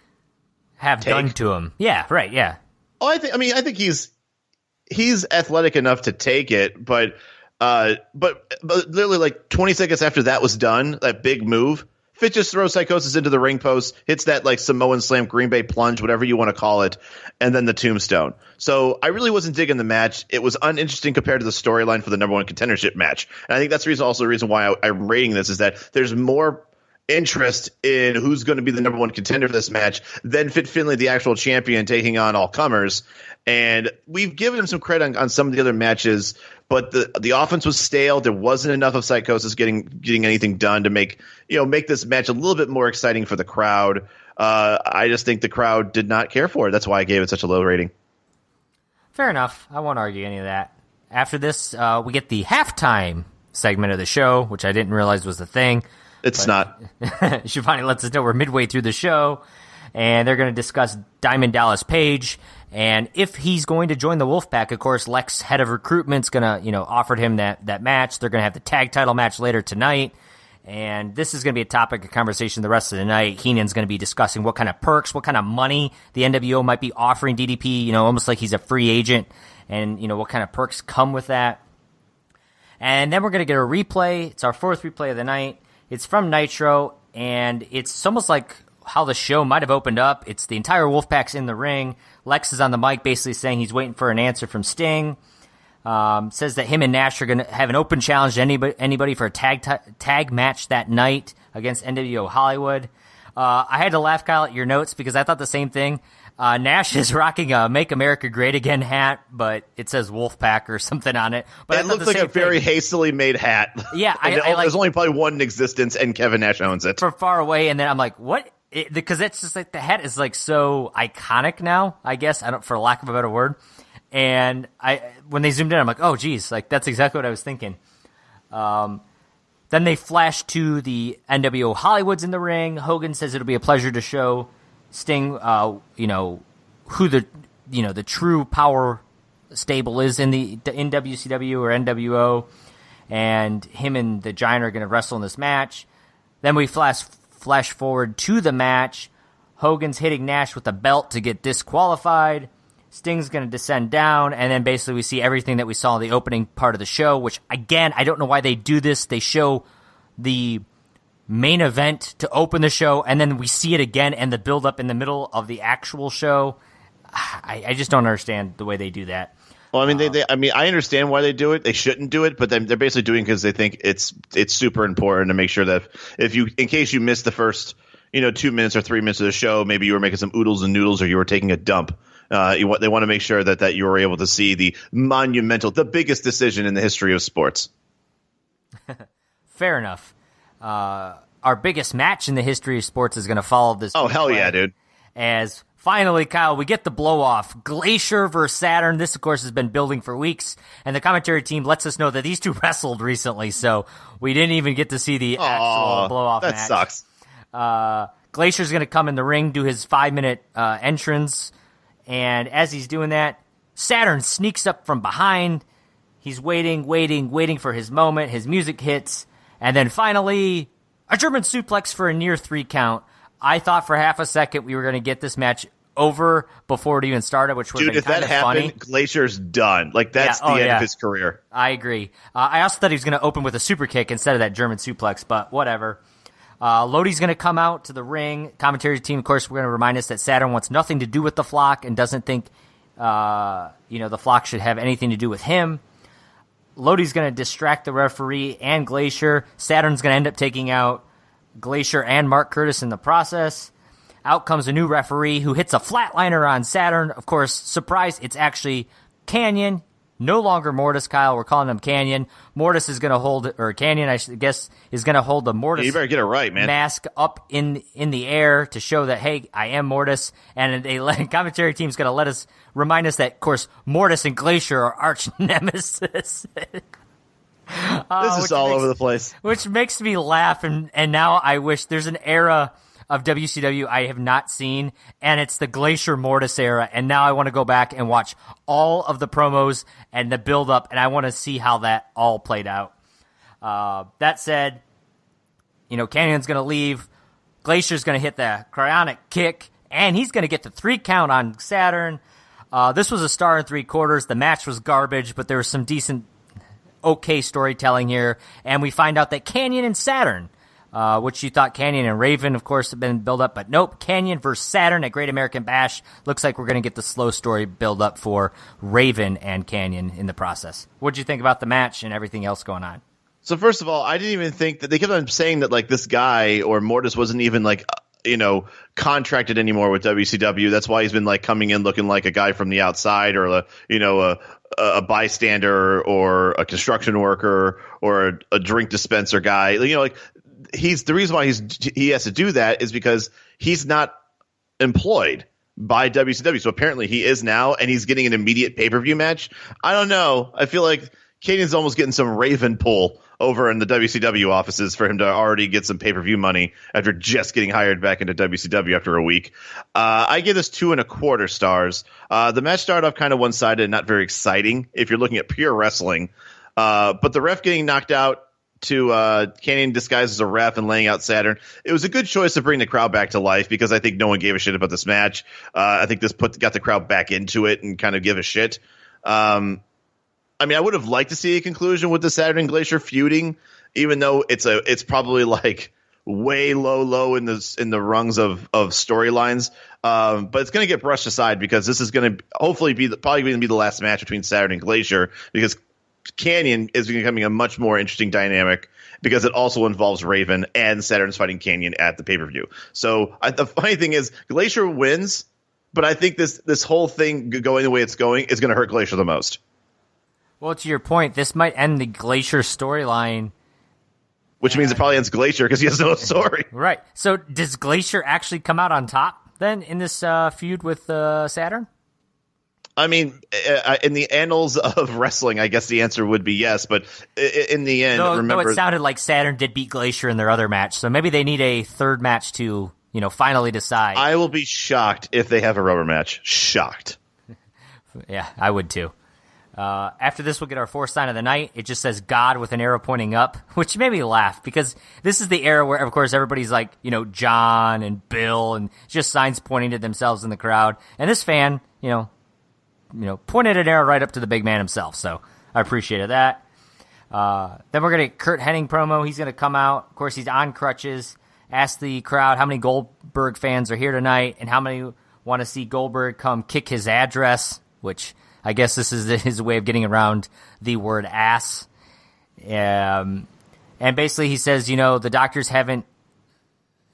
have done to him. Yeah, right, yeah.
Oh, I think he's athletic enough to take it, but literally like 20 seconds after that was done, that big move, Fit just throws Psychosis into the ring post, hits that like Samoan slam, Green Bay plunge, whatever you want to call it, and then the tombstone. So I really wasn't digging the match. It was uninteresting compared to the storyline for the number one contendership match. And I think that's the reason why I'm rating this is that there's more interest in who's going to be the number one contender for this match than Fit Finlay, the actual champion, taking on all comers. And we've given him some credit on some of the other matches, but the offense was stale. There wasn't enough of Psychosis getting anything done to make this match a little bit more exciting for the crowd. I just think the crowd did not care for it. That's why I gave it such a low rating.
Fair enough. I won't argue any of that. After this, we get the halftime segment of the show, which I didn't realize was the thing.
It's not.
Shivani lets us know we're midway through the show, and they're going to discuss Diamond Dallas Page, and if he's going to join the Wolfpac. Of course, Lex, head of recruitment, is going to, offered him that match. They're going to have the tag title match later tonight, and this is going to be a topic of conversation the rest of the night. Heenan's going to be discussing what kind of perks, what kind of money the NWO might be offering DDP, almost like he's a free agent, and, what kind of perks come with that. And then we're going to get a replay. It's our fourth replay of the night. It's from Nitro, and it's almost like how the show might have opened up. It's the entire Wolfpack's in the ring. Lex is on the mic basically saying he's waiting for an answer from Sting. Says that him and Nash are going to have an open challenge to anybody for a tag match that night against NWO Hollywood. I had to laugh, Kyle, at your notes because I thought the same thing. Nash is rocking a Make America Great Again hat, but it says Wolfpac or something on it. But
it looks like a very hastily made hat.
Yeah.
There's only probably one in existence, and Kevin Nash owns it.
From far away, and then I'm like, what? Because it's just like the hat is like so iconic now, I guess, for lack of a better word. And when they zoomed in, I'm like, oh, geez, like that's exactly what I was thinking. Then they flash to the NWO Hollywood's in the ring. Hogan says it'll be a pleasure to show Sting, who the true power stable is in WCW or NWO, and him and the Giant are going to wrestle in this match. Then we flash forward to the match. Hogan's hitting Nash with a belt to get disqualified. Sting's going to descend down, and then basically we see everything that we saw in the opening part of the show, which, again, I don't know why they do this. They show the main event to open the show, and then we see it again and the build-up in the middle of the actual show. I just don't understand the way they do that.
Well, I understand why they do it. They shouldn't do it, but they're basically doing it because they think it's super important to make sure that in case you missed the first 2 minutes or 3 minutes of the show, maybe you were making some oodles and noodles or you were taking a dump. They want to make sure that you were able to see the the biggest decision in the history of sports.
Fair enough. Our biggest match in the history of sports is going to follow this.
Oh, hell yeah, dude.
As finally, Kyle, we get the blow-off. Glacier versus Saturn. This, of course, has been building for weeks, and the commentary team lets us know that these two wrestled recently, so we didn't even get to see the actual blow-off match.
That sucks.
Glacier's going to come in the ring, do his 5-minute entrance, and as he's doing that, Saturn sneaks up from behind. He's waiting for his moment. His music hits, and then finally, a German suplex for a near 3 count. I thought for half a second we were going to get this match over before it even started, which would have been kind of funny. Dude, if that happened,
Glacier's done. Like, that's the end of his career.
I agree. I also thought he was going to open with a super kick instead of that German suplex, but whatever. Lodi's going to come out to the ring. Commentary team, of course, we're going to remind us that Saturn wants nothing to do with the flock and doesn't think the flock should have anything to do with him. Lodi's going to distract the referee and Glacier. Saturn's going to end up taking out Glacier and Mark Curtis in the process. Out comes a new referee who hits a flatliner on Saturn. Of course, surprise, it's actually Canyon. No longer Mortis, Kyle. We're calling him Canyon. Mortis is going to hold, or Canyon, I guess, is going to hold the Mortis
you better get it right, man.
Mask up in the air to show that, hey, I am Mortis. And the commentary team's going to remind us that, of course, Mortis and Glacier are arch nemesis.
This is all over the place.
Which makes me laugh, and now I wish there's an era of WCW I have not seen, and it's the Glacier Mortis era, and now I want to go back and watch all of the promos and the build-up, and I want to see how that all played out. That said, Canyon's going to leave. Glacier's going to hit the cryonic kick, and he's going to get the 3 count on Saturn. This was a star and 3/4. The match was garbage, but there was some decent, okay storytelling here, and we find out that Canyon and Saturn, which you thought Canyon and Raven, of course, have been built up, but nope, Canyon versus Saturn at Great American Bash. Looks like we're going to get the slow story build up for Raven and Canyon in the process. What'd you think about the match and everything else going on?
So first of all, I didn't even think that they kept on saying that this guy or Mortis wasn't even contracted anymore with WCW. That's why he's been coming in looking like a guy from the outside or a bystander or a construction worker or a drink dispenser guy. He's the reason why he has to do that is because he's not employed by WCW. So apparently he is now, and he's getting an immediate pay-per-view match. I don't know. I feel like Canyon's almost getting some Raven pull over in the WCW offices for him to already get some pay-per-view money after just getting hired back into WCW after a week. I give this 2.25 stars. The match started off kind of one-sided and not very exciting if you're looking at pure wrestling. But the ref getting knocked out to Canyon disguised as a ref and laying out Saturn. It was a good choice to bring the crowd back to life because I think no one gave a shit about this match. I think this got the crowd back into it and kind of give a shit. I would have liked to see a conclusion with the Saturn and Glacier feuding, even though it's probably way low in the rungs of storylines. But it's going to get brushed aside because this is going to hopefully probably going to be the last match between Saturn and Glacier because Canyon is becoming a much more interesting dynamic because it also involves Raven and Saturn's fighting Canyon at the pay-per-view. So the funny thing is Glacier wins, but I think this whole thing going the way it's going is going to hurt Glacier the most.
Well, to your point, this might end the Glacier storyline.
Which means it probably ends Glacier because he has no story.
Right. So does Glacier actually come out on top then in this feud with Saturn?
In the annals of wrestling, I guess the answer would be yes. But in the end, remember,
it sounded like Saturn did beat Glacier in their other match. So maybe they need a third match to, finally decide.
I will be shocked if they have a rubber match. Shocked.
Yeah, I would too. After this, we'll get our 4th sign of the night. It just says God with an arrow pointing up, which made me laugh because this is the era where, of course, everybody's like, John and Bill and just signs pointing to themselves in the crowd. And this fan, pointed an arrow right up to the big man himself. So I appreciated that. Then we're going to get Kurt Hennig promo. He's going to come out. Of course, he's on crutches. Ask the crowd how many Goldberg fans are here tonight and how many want to see Goldberg come kick his address, which I guess this is his way of getting around the word ass. And basically he says, the doctors haven't,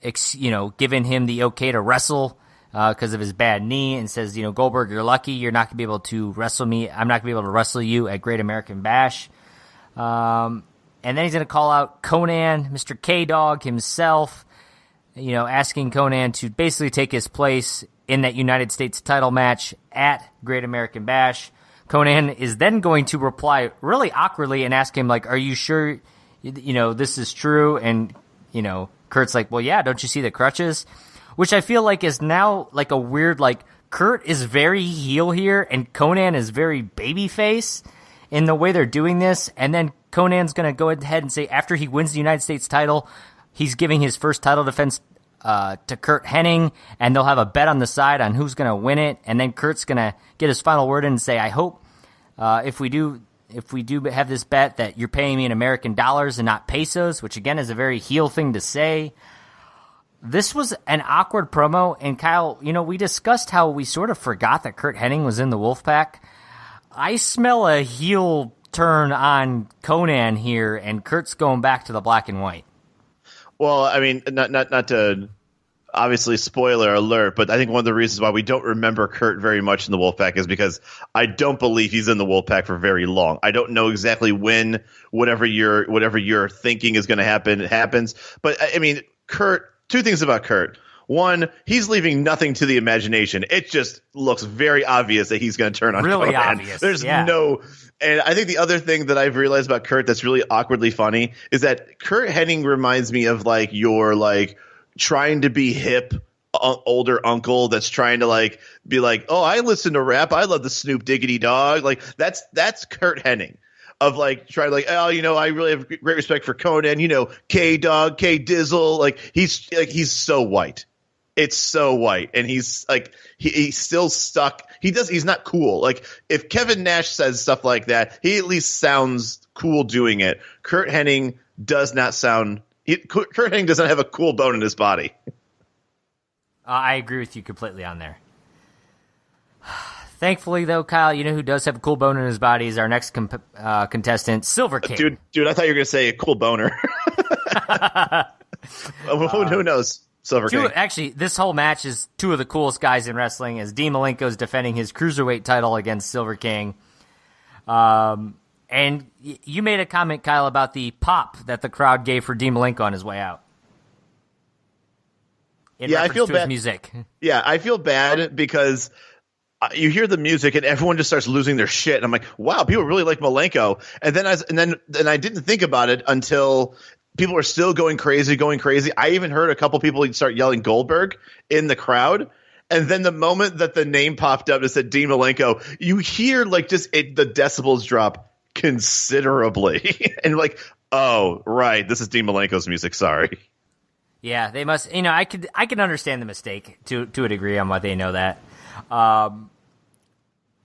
given him the okay to wrestle because of his bad knee, and says, Goldberg, you're lucky. You're not going to be able to wrestle me. I'm not going to be able to wrestle you at Great American Bash. And then he's going to call out Conan, Mr. K-Dog himself, asking Conan to basically take his place in that United States title match at Great American Bash. Conan is then going to reply really awkwardly and ask him, are you sure, this is true? And, Kurt's like, well, yeah, don't you see the crutches? Which I feel like is now a weird, Kurt is very heel here and Conan is very babyface in the way they're doing this. And then Conan's going to go ahead and say after he wins the United States title, he's giving his first title defense to Kurt Hennig, and they'll have a bet on the side on who's going to win it. And then Kurt's going to get his final word in and say, I hope if we do have this bet that you're paying me in American dollars and not pesos, which again is a very heel thing to say. this was an awkward promo, and Kyle, we discussed how we sort of forgot that Curt Hennig was in the Wolfpac. I smell a heel turn on Conan here, and Kurt's going back to the black and white.
Well, I mean, not to obviously spoiler alert, but I think one of the reasons why we don't remember Curt very much in the Wolfpac is because I don't believe he's in the Wolfpac for very long. I don't know exactly when whatever you're thinking is going to happen, it happens. But I mean, Curt, two things about Curt. One, he's leaving nothing to the imagination. It just looks very obvious that he's going to turn on
really
Conan.
Obvious.
There's no. And I think the other thing that I've realized about Curt that's really awkwardly funny is that Curt Hennig reminds me of like your like trying to be hip older uncle that's trying to like be like, oh, I listen to rap. I love the Snoop Diggity Dog. Like that's Curt Hennig. Of like trying to like, oh, I really have great respect for Conan, K Dog, K Dizzle. Like he's so white. It's so white. And he's like he's still stuck. He's not cool. Like if Kevin Nash says stuff like that, he at least sounds cool doing it. Curt Hennig does not sound Curt Hennig does not have a cool bone in his body.
I agree with you completely on there. Thankfully, though, Kyle, who does have a cool bone in his body is our next contestant, Silver King.
Dude, I thought you were going to say a cool boner. Who knows? Silver King.
Actually, this whole match is two of the coolest guys in wrestling as Dean Malenko's defending his Cruiserweight title against Silver King. And you made a comment, Kyle, about the pop that the crowd gave for Dean Malenko on his way out.
I feel bad.
His music.
Yeah, I feel bad because you hear the music and everyone just starts losing their shit. And I'm like, wow, people really like Malenko. And then I didn't think about it until people are still going crazy. I even heard a couple people start yelling Goldberg in the crowd. And then the moment that the name popped up and said Dean Malenko, you hear like the decibels drop considerably. And like, oh, right, this is Dean Malenko's music. Sorry.
Yeah, they must. I can understand the mistake to a degree on why they know that.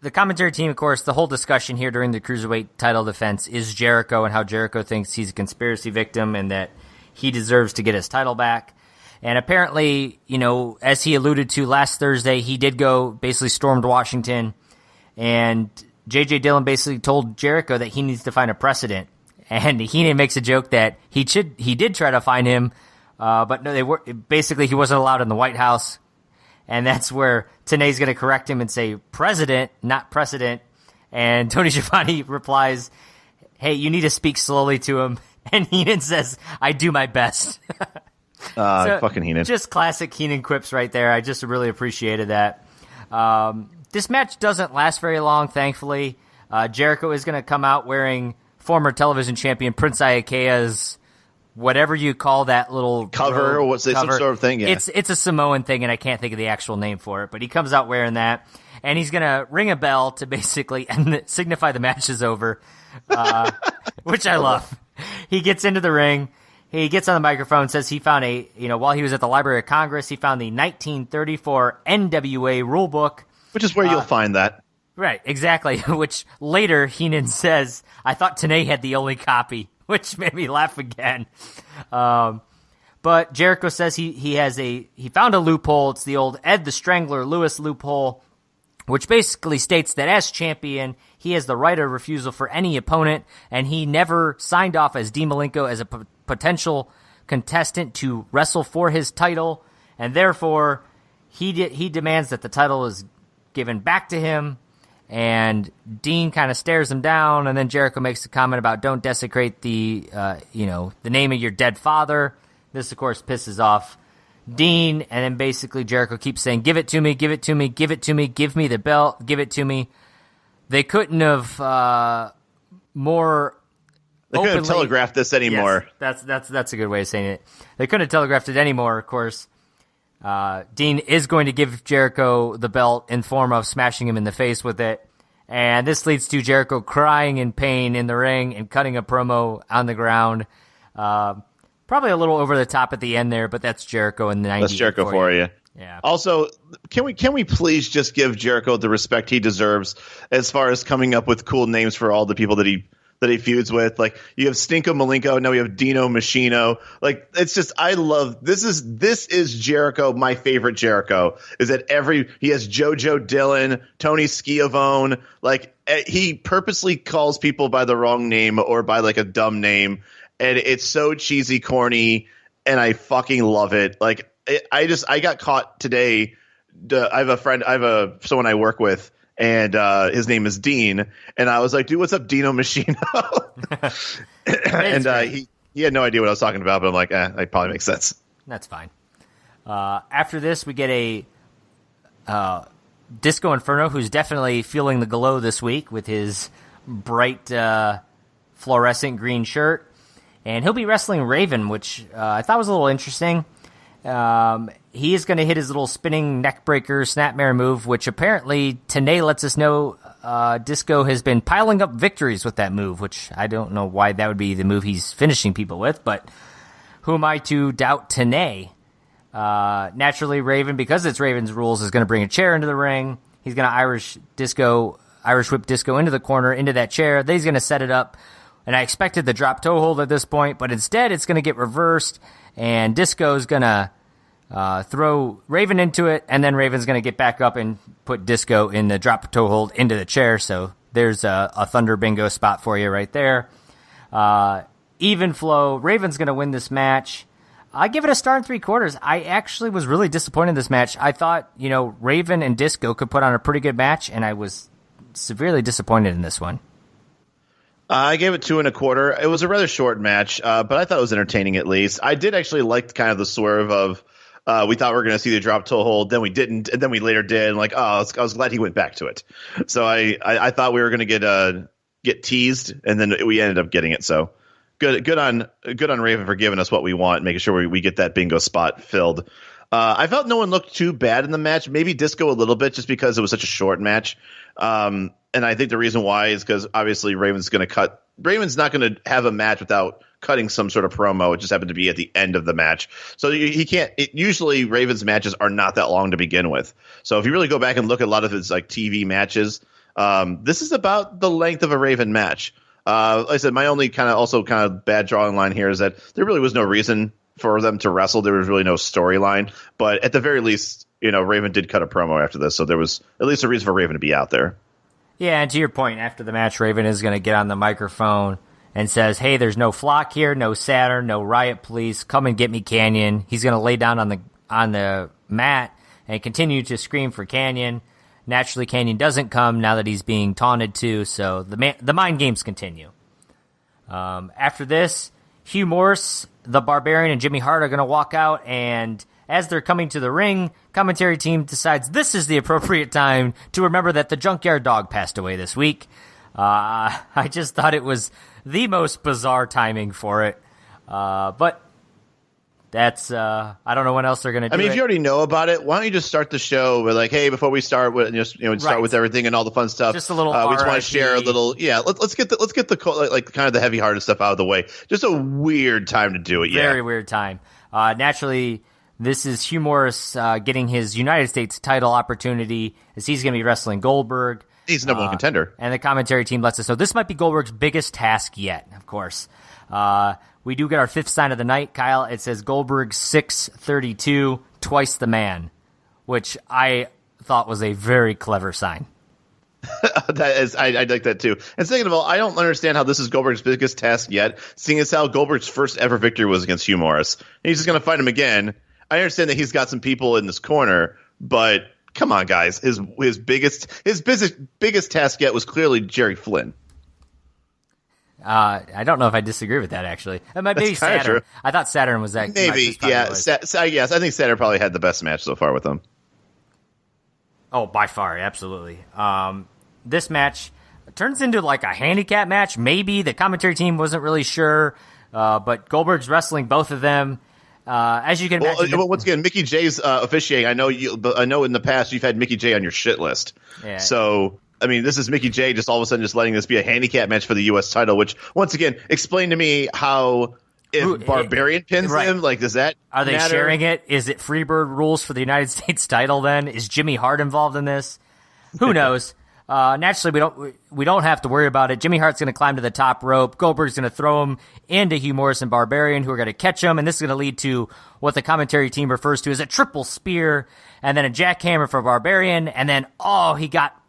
The commentary team, of course, the whole discussion here during the Cruiserweight title defense is Jericho and how Jericho thinks he's a conspiracy victim and that he deserves to get his title back. And apparently, as he alluded to last Thursday, he did basically stormed Washington, and J.J. Dillon basically told Jericho that he needs to find a precedent. And Heenan makes a joke that he did try to find him, but no, he wasn't allowed in the White House. And that's where Tenay's going to correct him and say president, not precedent. And Tony Schiavone replies, hey, you need to speak slowly to him. And Heenan says, I do my best.
Fucking Heenan.
Just classic Heenan quips right there. I just really appreciated that. This match doesn't last very long, thankfully. Jericho is going to come out wearing former television champion Prince Iakea's whatever you call that little
cover, or what's it, some sort of thing? Yeah.
It's a Samoan thing, and I can't think of the actual name for it. But he comes out wearing that, and he's gonna ring a bell to basically signify the match is over, which I love. He gets into the ring, he gets on the microphone, says he found while he was at the Library of Congress, he found the 1934 NWA rule book,
which is where you'll find that.
Right, exactly. Which later Heenan says, I thought Tenay had the only copy. Which made me laugh again. But Jericho says he found a loophole. It's the old Ed the Strangler Lewis loophole, which basically states that as champion, he has the right of refusal for any opponent, and he never signed off as Dean Malenko as a potential contestant to wrestle for his title, and therefore he demands that the title is given back to him. And Dean kind of stares him down, and then Jericho makes a comment about don't desecrate the name of your dead father. This, of course, pisses off Dean, and then basically Jericho keeps saying, give it to me, give it to me, give it to me, give me the belt, give it to me. They couldn't have more
They couldn't have telegraphed this anymore.
Yes, that's a good way of saying it. They couldn't have telegraphed it anymore, of course. Dean is going to give Jericho the belt in form of smashing him in the face with it. And this leads to Jericho crying in pain in the ring and cutting a promo on the ground. Probably a little over the top at the end there, but that's Jericho in the 90s.
That's Jericho for you.
Yeah.
Also, can we please just give Jericho the respect he deserves as far as coming up with cool names for all the people that that he feuds with. Like, you have Stinko Malenko, now we have Dino Machino. Like, it's just, I love, this is Jericho. My favorite Jericho is that he has JoJo Dillon, Tony Schiavone. Like, he purposely calls people by the wrong name or by like a dumb name, and it's so cheesy, corny, and I fucking love it. Like, I got caught today. I have someone I work with, and his name is Dean, and I was like, dude, what's up, Dino Machino? And he had no idea what I was talking about, but I'm like, it probably makes sense.
That's fine. After this, we get a Disco Inferno, who's definitely feeling the glow this week with his bright fluorescent green shirt. And he'll be wrestling Raven, which I thought was a little interesting. He is going to hit his little spinning neckbreaker snapmare move, which apparently Tenay lets us know Disco has been piling up victories with that move, which I don't know why that would be the move he's finishing people with, but who am I to doubt Tenay? Naturally, Raven, because it's Raven's rules, is going to bring a chair into the ring. He's going to Irish whip Disco into the corner, into that chair. Then he's going to set it up. And I expected the drop toe hold at this point, but instead it's going to get reversed, and Disco's going to throw Raven into it, and then Raven's going to get back up and put Disco in the drop toe hold into the chair. So there's a Thunder Bingo spot for you right there. Even flow. Raven's going to win this match. I give it a star and 3/4. I actually was really disappointed in this match. I thought, Raven and Disco could put on a pretty good match, and I was severely disappointed in this one.
I gave it 2 1/4. It was a rather short match, but I thought it was entertaining at least. I did actually like kind of the swerve of we thought we were going to see the drop toe hold, then we didn't, and then we later did. And like, I was glad he went back to it. So I thought we were going to get teased, and then we ended up getting it. So good on Raven for giving us what we want, making sure we get that bingo spot filled. I felt no one looked too bad in the match. Maybe Disco a little bit, just because it was such a short match. And I think the reason why is because obviously Raven's not going to have a match without cutting some sort of promo. It just happened to be at the end of the match. So he can't. Usually Raven's matches are not that long to begin with. So if you really go back and look at a lot of his like TV matches, this is about the length of a Raven match. Like I said, my only kind of bad drawing line here is that there really was no reason for them to wrestle. There was really no storyline. But at the very least, Raven did cut a promo after this. So there was at least a reason for Raven to be out there.
Yeah, and to your point, after the match, Raven is going to get on the microphone and says, hey, there's no Flock here, no Saturn, no Riot Police. Come and get me, Canyon. He's going to lay down on the mat and continue to scream for Canyon. Naturally, Canyon doesn't come now that he's being taunted too, so the mind games continue. After this, Hugh Morris, the Barbarian, and Jimmy Hart are going to walk out, and as they're coming to the ring, commentary team decides this is the appropriate time to remember that the Junkyard Dog passed away this week. I just thought it was the most bizarre timing for it. But that's, I don't know what else they're going to do.
I mean, if you already know about it, why don't you just start the show with like, hey, before we start with, start with everything and all the fun stuff.
Just a little,
we just want to share a little, let's get the like kind of the heavy-hearted stuff out of the way. Just a weird time to do it.
Very weird time. Naturally, this is Hugh Morris getting his United States title opportunity as he's going to be wrestling Goldberg.
He's the number one contender.
And the commentary team lets us know this might be Goldberg's biggest task yet, of course. We do get our 5th sign of the night, Kyle. It says Goldberg 632, twice the man, which I thought was a very clever sign.
I like that too. And second of all, I don't understand how this is Goldberg's biggest task yet, seeing as how Goldberg's first ever victory was against Hugh Morris. And he's just going to fight him again. I understand that he's got some people in this corner, but come on, guys. His biggest task yet was clearly Jerry Flynn.
I don't know if I disagree with that, actually. Maybe Saturn. True. I thought Saturn was that.
Maybe, yeah. Yes, I think Saturn probably had the best match so far with him.
Oh, by far, absolutely. This match turns into like a handicap match. Maybe the commentary team wasn't really sure, but Goldberg's wrestling both of them. As you can imagine,
once again, Mickey J's officiating. I know in the past you've had Mickey J on your shit list. Yeah. So I mean, this is Mickey J just all of a sudden just letting this be a handicap match for the U.S. title. Which once again, explain to me how if Barbarian pins him, like does that
are they
matter?
Sharing it? Is it Freebird rules for the United States title? Then is Jimmy Hart involved in this? Who knows? naturally, we don't have to worry about it. Jimmy Hart's going to climb to the top rope. Goldberg's going to throw him into Hugh Morris and Barbarian, who are going to catch him, and this is going to lead to what the commentary team refers to as a triple spear, and then a jackhammer for Barbarian, and then, he got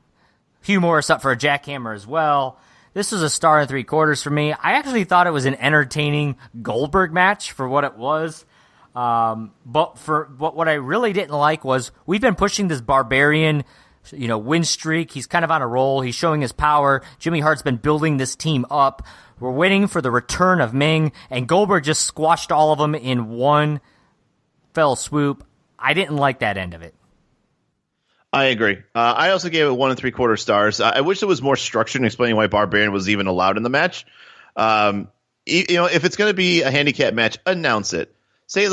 Hugh Morris up for a jackhammer as well. This was a star and 3/4 for me. I actually thought it was an entertaining Goldberg match for what it was. But what I really didn't like was we've been pushing this Barbarian, win streak. He's kind of on a roll. He's showing his power. Jimmy Hart's been building this team up. We're waiting for the return of Ming, and Goldberg just squashed all of them in one fell swoop. I didn't like that end of it.
I agree. I also gave it 1 3/4 stars. I wish it was more structured in explaining why Barbarian was even allowed in the match. If it's going to be a handicap match, announce it. Say,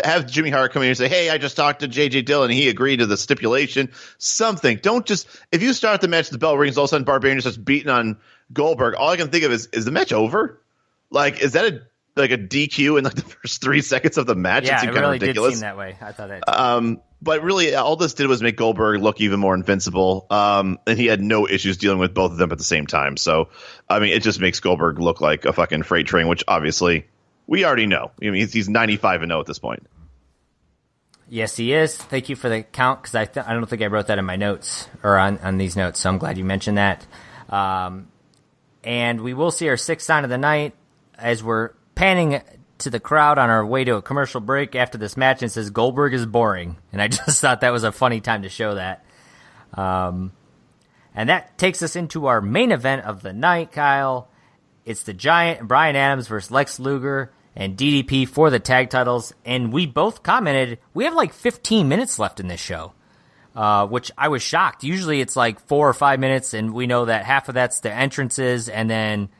have Jimmy Hart come in and say, hey, I just talked to J.J. Dillon, and he agreed to the stipulation. Something. Don't just – if you start the match, the bell rings, all of a sudden Barbarian just starts beating on Goldberg. All I can think of is the match over? Is that a DQ in the first 3 seconds of the match?
Yeah,
it
really
ridiculous.
Did seem that way. I thought that.
But really, all this did was make Goldberg look even more invincible, and he had no issues dealing with both of them at the same time. So, it just makes Goldberg look like a fucking freight train, which obviously we already know. He's 95-0 at this point.
Yes, he is. Thank you for the count, because I don't think I wrote that in my notes or on these notes, so I'm glad you mentioned that. And we will see our 6th sign of the night as we're panning to the crowd on our way to a commercial break after this match, and says Goldberg is boring. And I just thought that was a funny time to show that. And that takes us into our main event of the night, Kyle. It's the Giant and Bryan Adams versus Lex Luger and DDP for the tag titles. And we both commented, we have 15 minutes left in this show, which I was shocked. Usually it's 4 or 5 minutes, and we know that half of that's the entrances, and then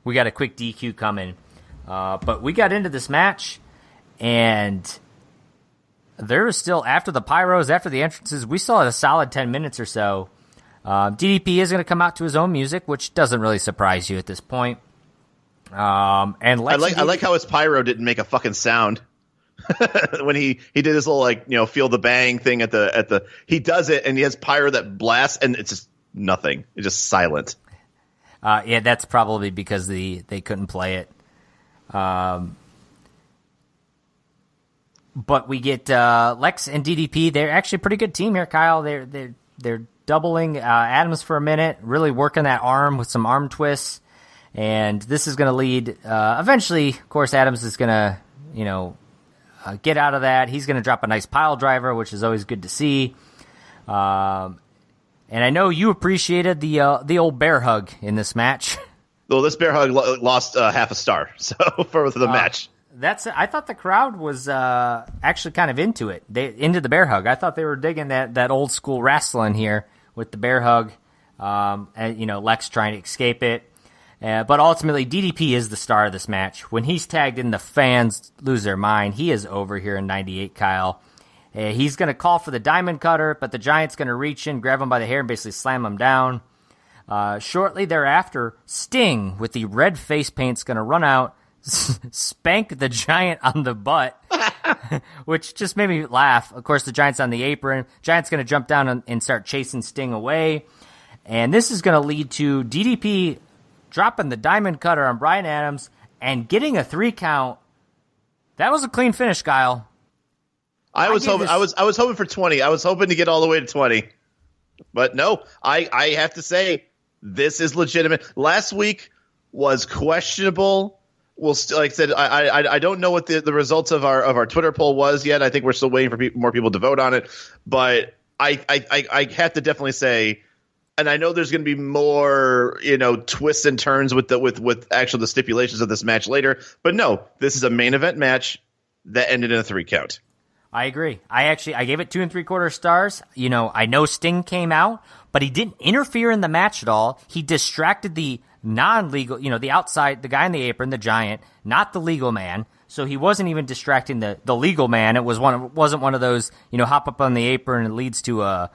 we got a quick DQ coming. But we got into this match, and there was still, after the pyros, after the entrances, we still had a solid 10 minutes or so. DDP is going to come out to his own music, which doesn't really surprise you at this point. And
I like how his pyro didn't make a fucking sound when he did his little feel the bang thing at the he does it, and he has pyro that blasts, and it's just nothing. It's just silent.
Yeah, that's probably because they couldn't play it. But we get Lex and DDP. They're actually a pretty good team here, Kyle. They're doubling Adams for a minute, really working that arm with some arm twists, and this is going to lead. Eventually, of course, Adams is going to get out of that. He's going to drop a nice pile driver, which is always good to see. And I know you appreciated the old bear hug in this match.
Well, this bear hug lost half a star for the match.
I thought the crowd was actually kind of into it. Into the bear hug. I thought they were digging that old school wrestling here with the bear hug. And Lex trying to escape it. But ultimately, DDP is the star of this match. When he's tagged in, the fans lose their mind. He is over here in 98, Kyle. He's going to call for the diamond cutter, but the Giant's going to reach in, grab him by the hair, and basically slam him down. Shortly thereafter, Sting with the red face paint is going to run out, spank the Giant on the butt, which just made me laugh. Of course, the Giant's on the apron. Giant's going to jump down and start chasing Sting away. And this is going to lead to DDP dropping the diamond cutter on Bryan Adams and getting a 3 count. That was a clean finish, Kyle.
I was hoping for 20. I was hoping to get all the way to 20. But no, I have to say, this is legitimate. Last week was questionable. Like I said, I don't know what the results of our Twitter poll was yet. I think we're still waiting for more people to vote on it. But I have to definitely say, and I know there's going to be more twists and turns with actual the stipulations of this match later. But no, this is a main event match that ended in a 3 count.
I agree. I gave it 2 3/4 stars. I know Sting came out, but he didn't interfere in the match at all. He distracted the non-legal, the outside, the guy in the apron, the Giant, not the legal man. So he wasn't even distracting the legal man. It wasn't one of those, hop up on the apron and it leads to a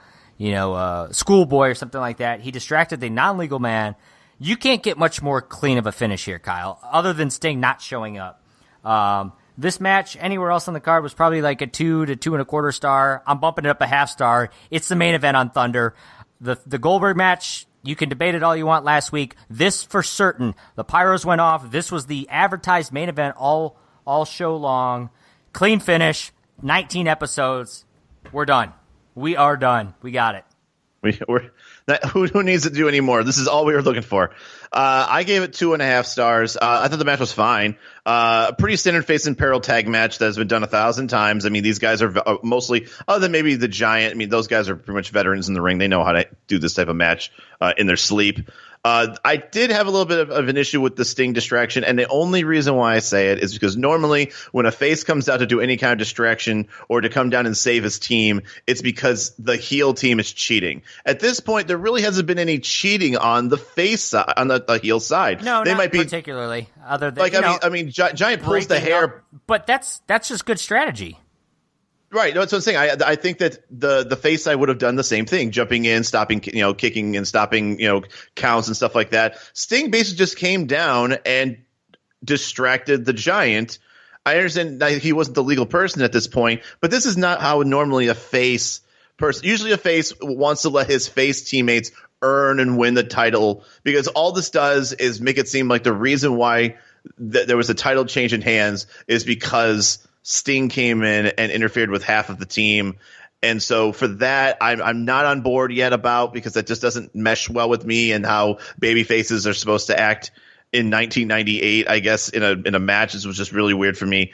schoolboy or something like that. He distracted the non-legal man. You can't get much more clean of a finish here, Kyle, other than Sting not showing up. This match, anywhere else on the card, was probably like a 2 to 2 1/4 star. I'm bumping it up a half star. It's the main event on Thunder. the Goldberg match, you can debate it all you want last week. This for certain, the pyros went off. This was the advertised main event all show long. Clean finish, 19 episodes. We're done. We are done. We got it.
Who needs to do any more? This is all we were looking for. I gave it 2.5 stars. I thought the match was fine. A pretty standard face and peril tag match that has been done 1,000 times. I mean, these guys are mostly, other than maybe the Giant. I mean, those guys are pretty much veterans in the ring. They know how to do this type of match in their sleep. I did have a little bit of an issue with the Sting distraction, and the only reason why I say it is because normally when a face comes out to do any kind of distraction or to come down and save his team, it's because the heel team is cheating. At this point, there really hasn't been any cheating on the face side, on the heel side.
No,
they
not
might be
particularly. Other than
I mean, Giant pulls the hair,
up, but that's just good strategy.
Right, that's what I'm saying. I think that the face side would have done the same thing, jumping in, stopping, kicking and stopping, counts and stuff like that. Sting basically just came down and distracted the Giant. I understand that he wasn't the legal person at this point, but this is not how normally a face person. Usually, a face wants to let his face teammates earn and win the title, because all this does is make it seem like the reason why there was a title change in hands is because Sting came in and interfered with half of the team. And so for that, I'm not on board yet about, because that just doesn't mesh well with me and how baby faces are supposed to act in 1998, I guess, in a match. This was just really weird for me.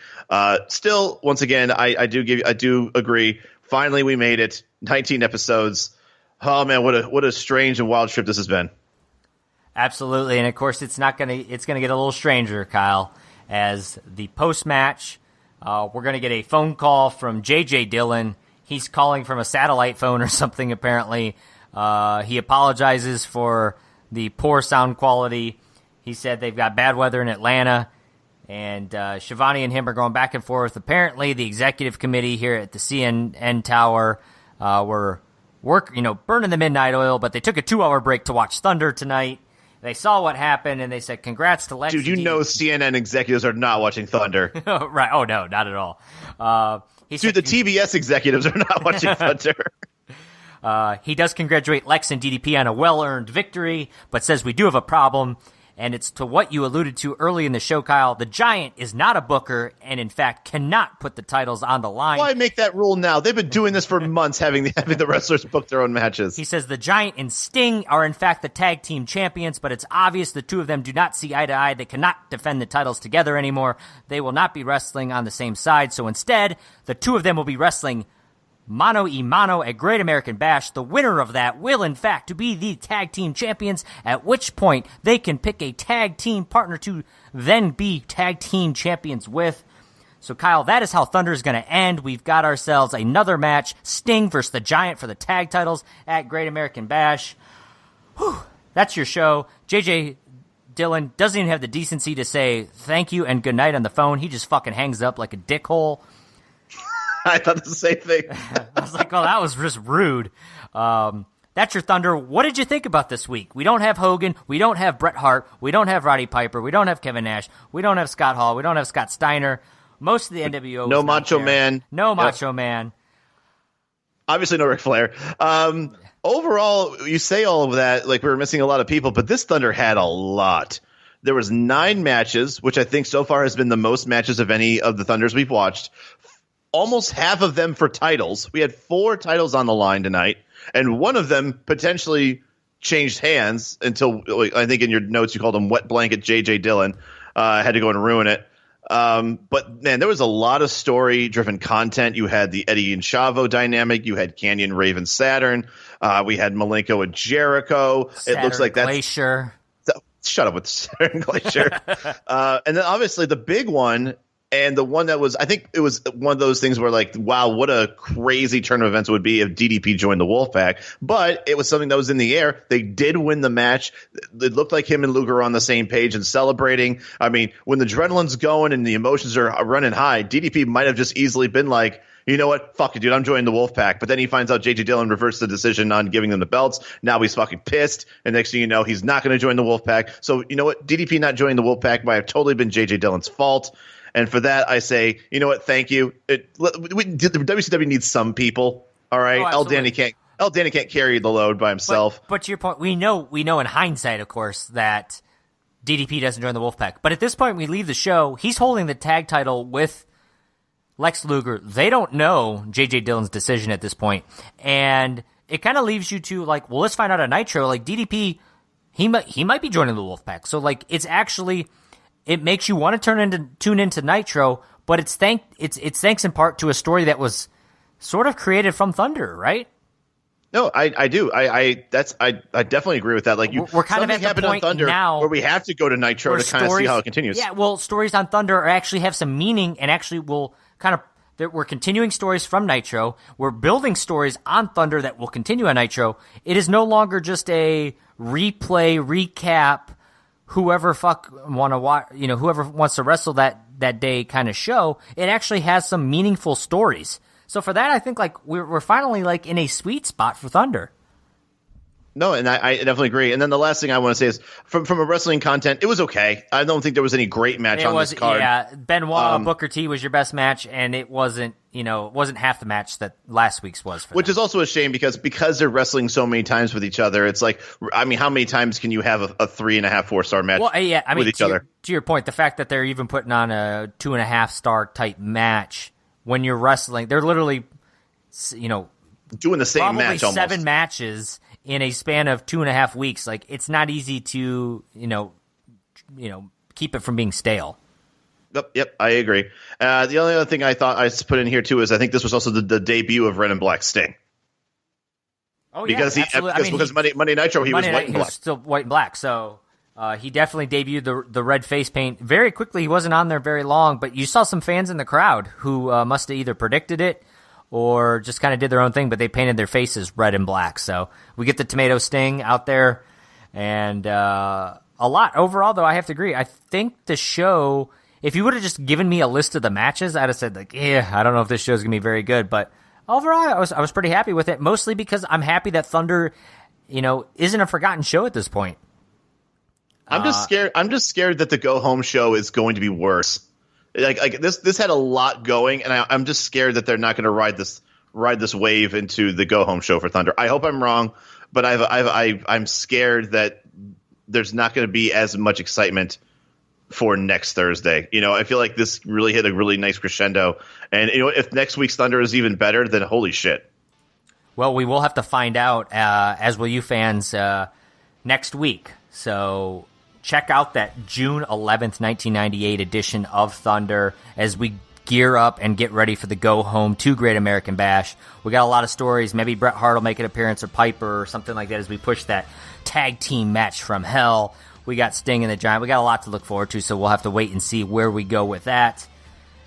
Still, once again, I do agree. Finally, we made it. 19 episodes. Oh man, what a strange and wild trip this has been.
Absolutely. And of course, it's gonna get a little stranger, Kyle, as the post match. We're going to get a phone call from J.J. Dillon. He's calling from a satellite phone or something, apparently. He apologizes for the poor sound quality. He said they've got bad weather in Atlanta, and Shivani and him are going back and forth. Apparently, the executive committee here at the CNN Tower were burning the midnight oil, but they took a 2-hour break to watch Thunder tonight. They saw what happened, and they said, congrats to Lex.
Dude, you know CNN executives are not watching Thunder.
Right. Oh, no, not at all.
The TBS executives are not watching Thunder.
He does congratulate Lex and DDP on a well-earned victory, but says we do have a problem. And it's to what you alluded to early in the show, Kyle. The Giant is not a booker and, in fact, cannot put the titles on the line.
Why make that rule now? They've been doing this for months, having the wrestlers book their own matches.
He says the Giant and Sting are, in fact, the tag team champions, but it's obvious the two of them do not see eye to eye. They cannot defend the titles together anymore. They will not be wrestling on the same side. So instead, the two of them will be wrestling mano a mano at Great American Bash. The winner of that will, in fact, be the tag team champions, at which point they can pick a tag team partner to then be tag team champions with. So, Kyle, that is how Thunder is going to end. We've got ourselves another match, Sting versus the Giant for the tag titles at Great American Bash. Whew, that's your show. JJ Dillon doesn't even have the decency to say thank you and good night on the phone. He just fucking hangs up like a dickhole.
I thought the same thing.
I was like, oh, that was just rude. That's your Thunder. What did you think about this week? We don't have Hogan. We don't have Bret Hart. We don't have Roddy Piper. We don't have Kevin Nash. We don't have Scott Hall. We don't have Scott Steiner. Most of the NWO.
No Macho Man.
No Macho Man.
Obviously no Ric Flair. Overall, you say all of that like we were missing a lot of people, but this Thunder had a lot. There was 9 matches, which I think so far has been the most matches of any of the Thunders we've watched. Almost half of them for titles. We had 4 titles on the line tonight, and one of them potentially changed hands until, I think in your notes you called him Wet Blanket JJ Dillon. Had to go and ruin it. But, man, there was a lot of story-driven content. You had the Eddie and Chavo dynamic. You had Canyon, Raven, Saturn. We had Malenko and Jericho.
Saturn,
it looks like that's
Glacier.
Shut up with Saturn Glacier. And then, obviously, the big one, and the one that was, I think it was one of those things where, like, wow, what a crazy turn of events it would be if DDP joined the Wolfpac. But it was something that was in the air. They did win the match. It looked like him and Luger were on the same page and celebrating. I mean, when the adrenaline's going and the emotions are running high, DDP might have just easily been like, you know what? Fuck it, dude. I'm joining the Wolfpac. But then he finds out J.J. Dillon reversed the decision on giving them the belts. Now he's fucking pissed. And next thing you know, he's not going to join the Wolfpac. So, you know what? DDP not joining the Wolfpac might have totally been J.J. Dillon's fault. And for that, I say, you know what? Thank you. The WCW needs some people. All right.
Oh,
El Danny can't. El Danny can't carry the load by himself.
But to your point, we know in hindsight, of course, that DDP doesn't join the Wolfpac. But at this point, we leave the show. He's holding the tag title with Lex Luger. They don't know J.J. Dillon's decision at this point. And it kind of leaves you to, like, well, let's find out at Nitro. Like, DDP, he might be joining the Wolfpac. So, like, it's actually, it makes you want to tune into Nitro, but it's thanks in part to a story that was sort of created from Thunder, right?
No, I do. I definitely agree with that. Like,
we're kind of at the point
on Thunder
now
where we have to go to Nitro to kind of see how it continues.
Yeah, well, stories on Thunder actually have some meaning and actually will kind of, we're continuing stories from Nitro. We're building stories on Thunder that will continue on Nitro. It is no longer just a replay, recap, whoever wants to wrestle that day kind of show. It actually has some meaningful stories. So for that, I think like we're finally like in a sweet spot for Thunder.
No, and I definitely agree. And then the last thing I want to say is from a wrestling content, it was okay. I don't think there was any great match on this card.
Yeah, Benoit Booker T was your best match, and it wasn't half the match that last week's was.
Which is also a shame because they're wrestling so many times with each other. It's like, I mean, how many times can you have a 3.5, 4-star match with each other?
To your point, the fact that they're even putting on a 2.5-star type match when you're wrestling, they're literally,
doing the same match almost.
7 matches in a span of 2.5 weeks. Like, it's not easy to, keep it from being stale.
Yep, I agree. The only other thing I thought I put in here too is I think this was also the debut of Red and Black Sting.
Oh,
because because Monday Nitro he was white and black. He was
still white and black, so he definitely debuted the red face paint very quickly. He wasn't on there very long, but you saw some fans in the crowd who must have either predicted it or just kind of did their own thing, but they painted their faces red and black. So we get the Tomato Sting out there, and a lot. Overall, though, I have to agree. I think the show, if you would have just given me a list of the matches, I'd have said, like, I don't know if this show's going to be very good. But overall, I was pretty happy with it, mostly because I'm happy that Thunder, isn't a forgotten show at this point.
I'm just scared that the Go Home show is going to be worse. Like this had a lot going, and I'm just scared that they're not going to ride this wave into the Go Home show for Thunder. I hope I'm wrong, but I'm scared that there's not going to be as much excitement for next Thursday. I feel like this really hit a really nice crescendo, and if next week's Thunder is even better, then holy shit.
Well, we will have to find out, as will you fans, next week. So check out that June 11th, 1998 edition of Thunder as we gear up and get ready for the Go Home to Great American Bash. We got a lot of stories. Maybe Bret Hart will make an appearance, or Piper, or something like that as we push that tag team match from hell. We got Sting and the Giant. We got a lot to look forward to, so we'll have to wait and see where we go with that.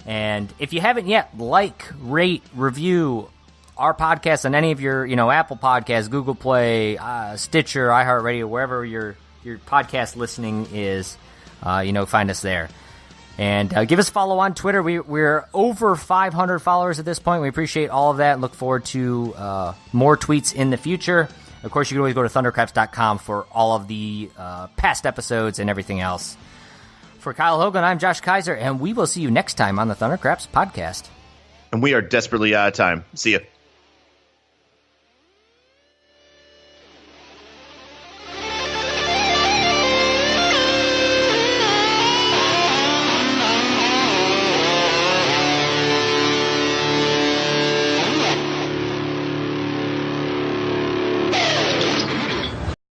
And if you haven't yet, rate, review our podcast on any of your, Apple Podcasts, Google Play, Stitcher, iHeartRadio, wherever your podcast listening is, find us there. And give us a follow on Twitter. We're over 500 followers at this point. We appreciate all of that. Look forward to more tweets in the future. Of course, you can always go to thundercraps.com for all of the past episodes and everything else. For Kyle Hogan, I'm Josh Kaiser, and we will see you next time on the Thundercraps podcast.
And we are desperately out of time. See ya.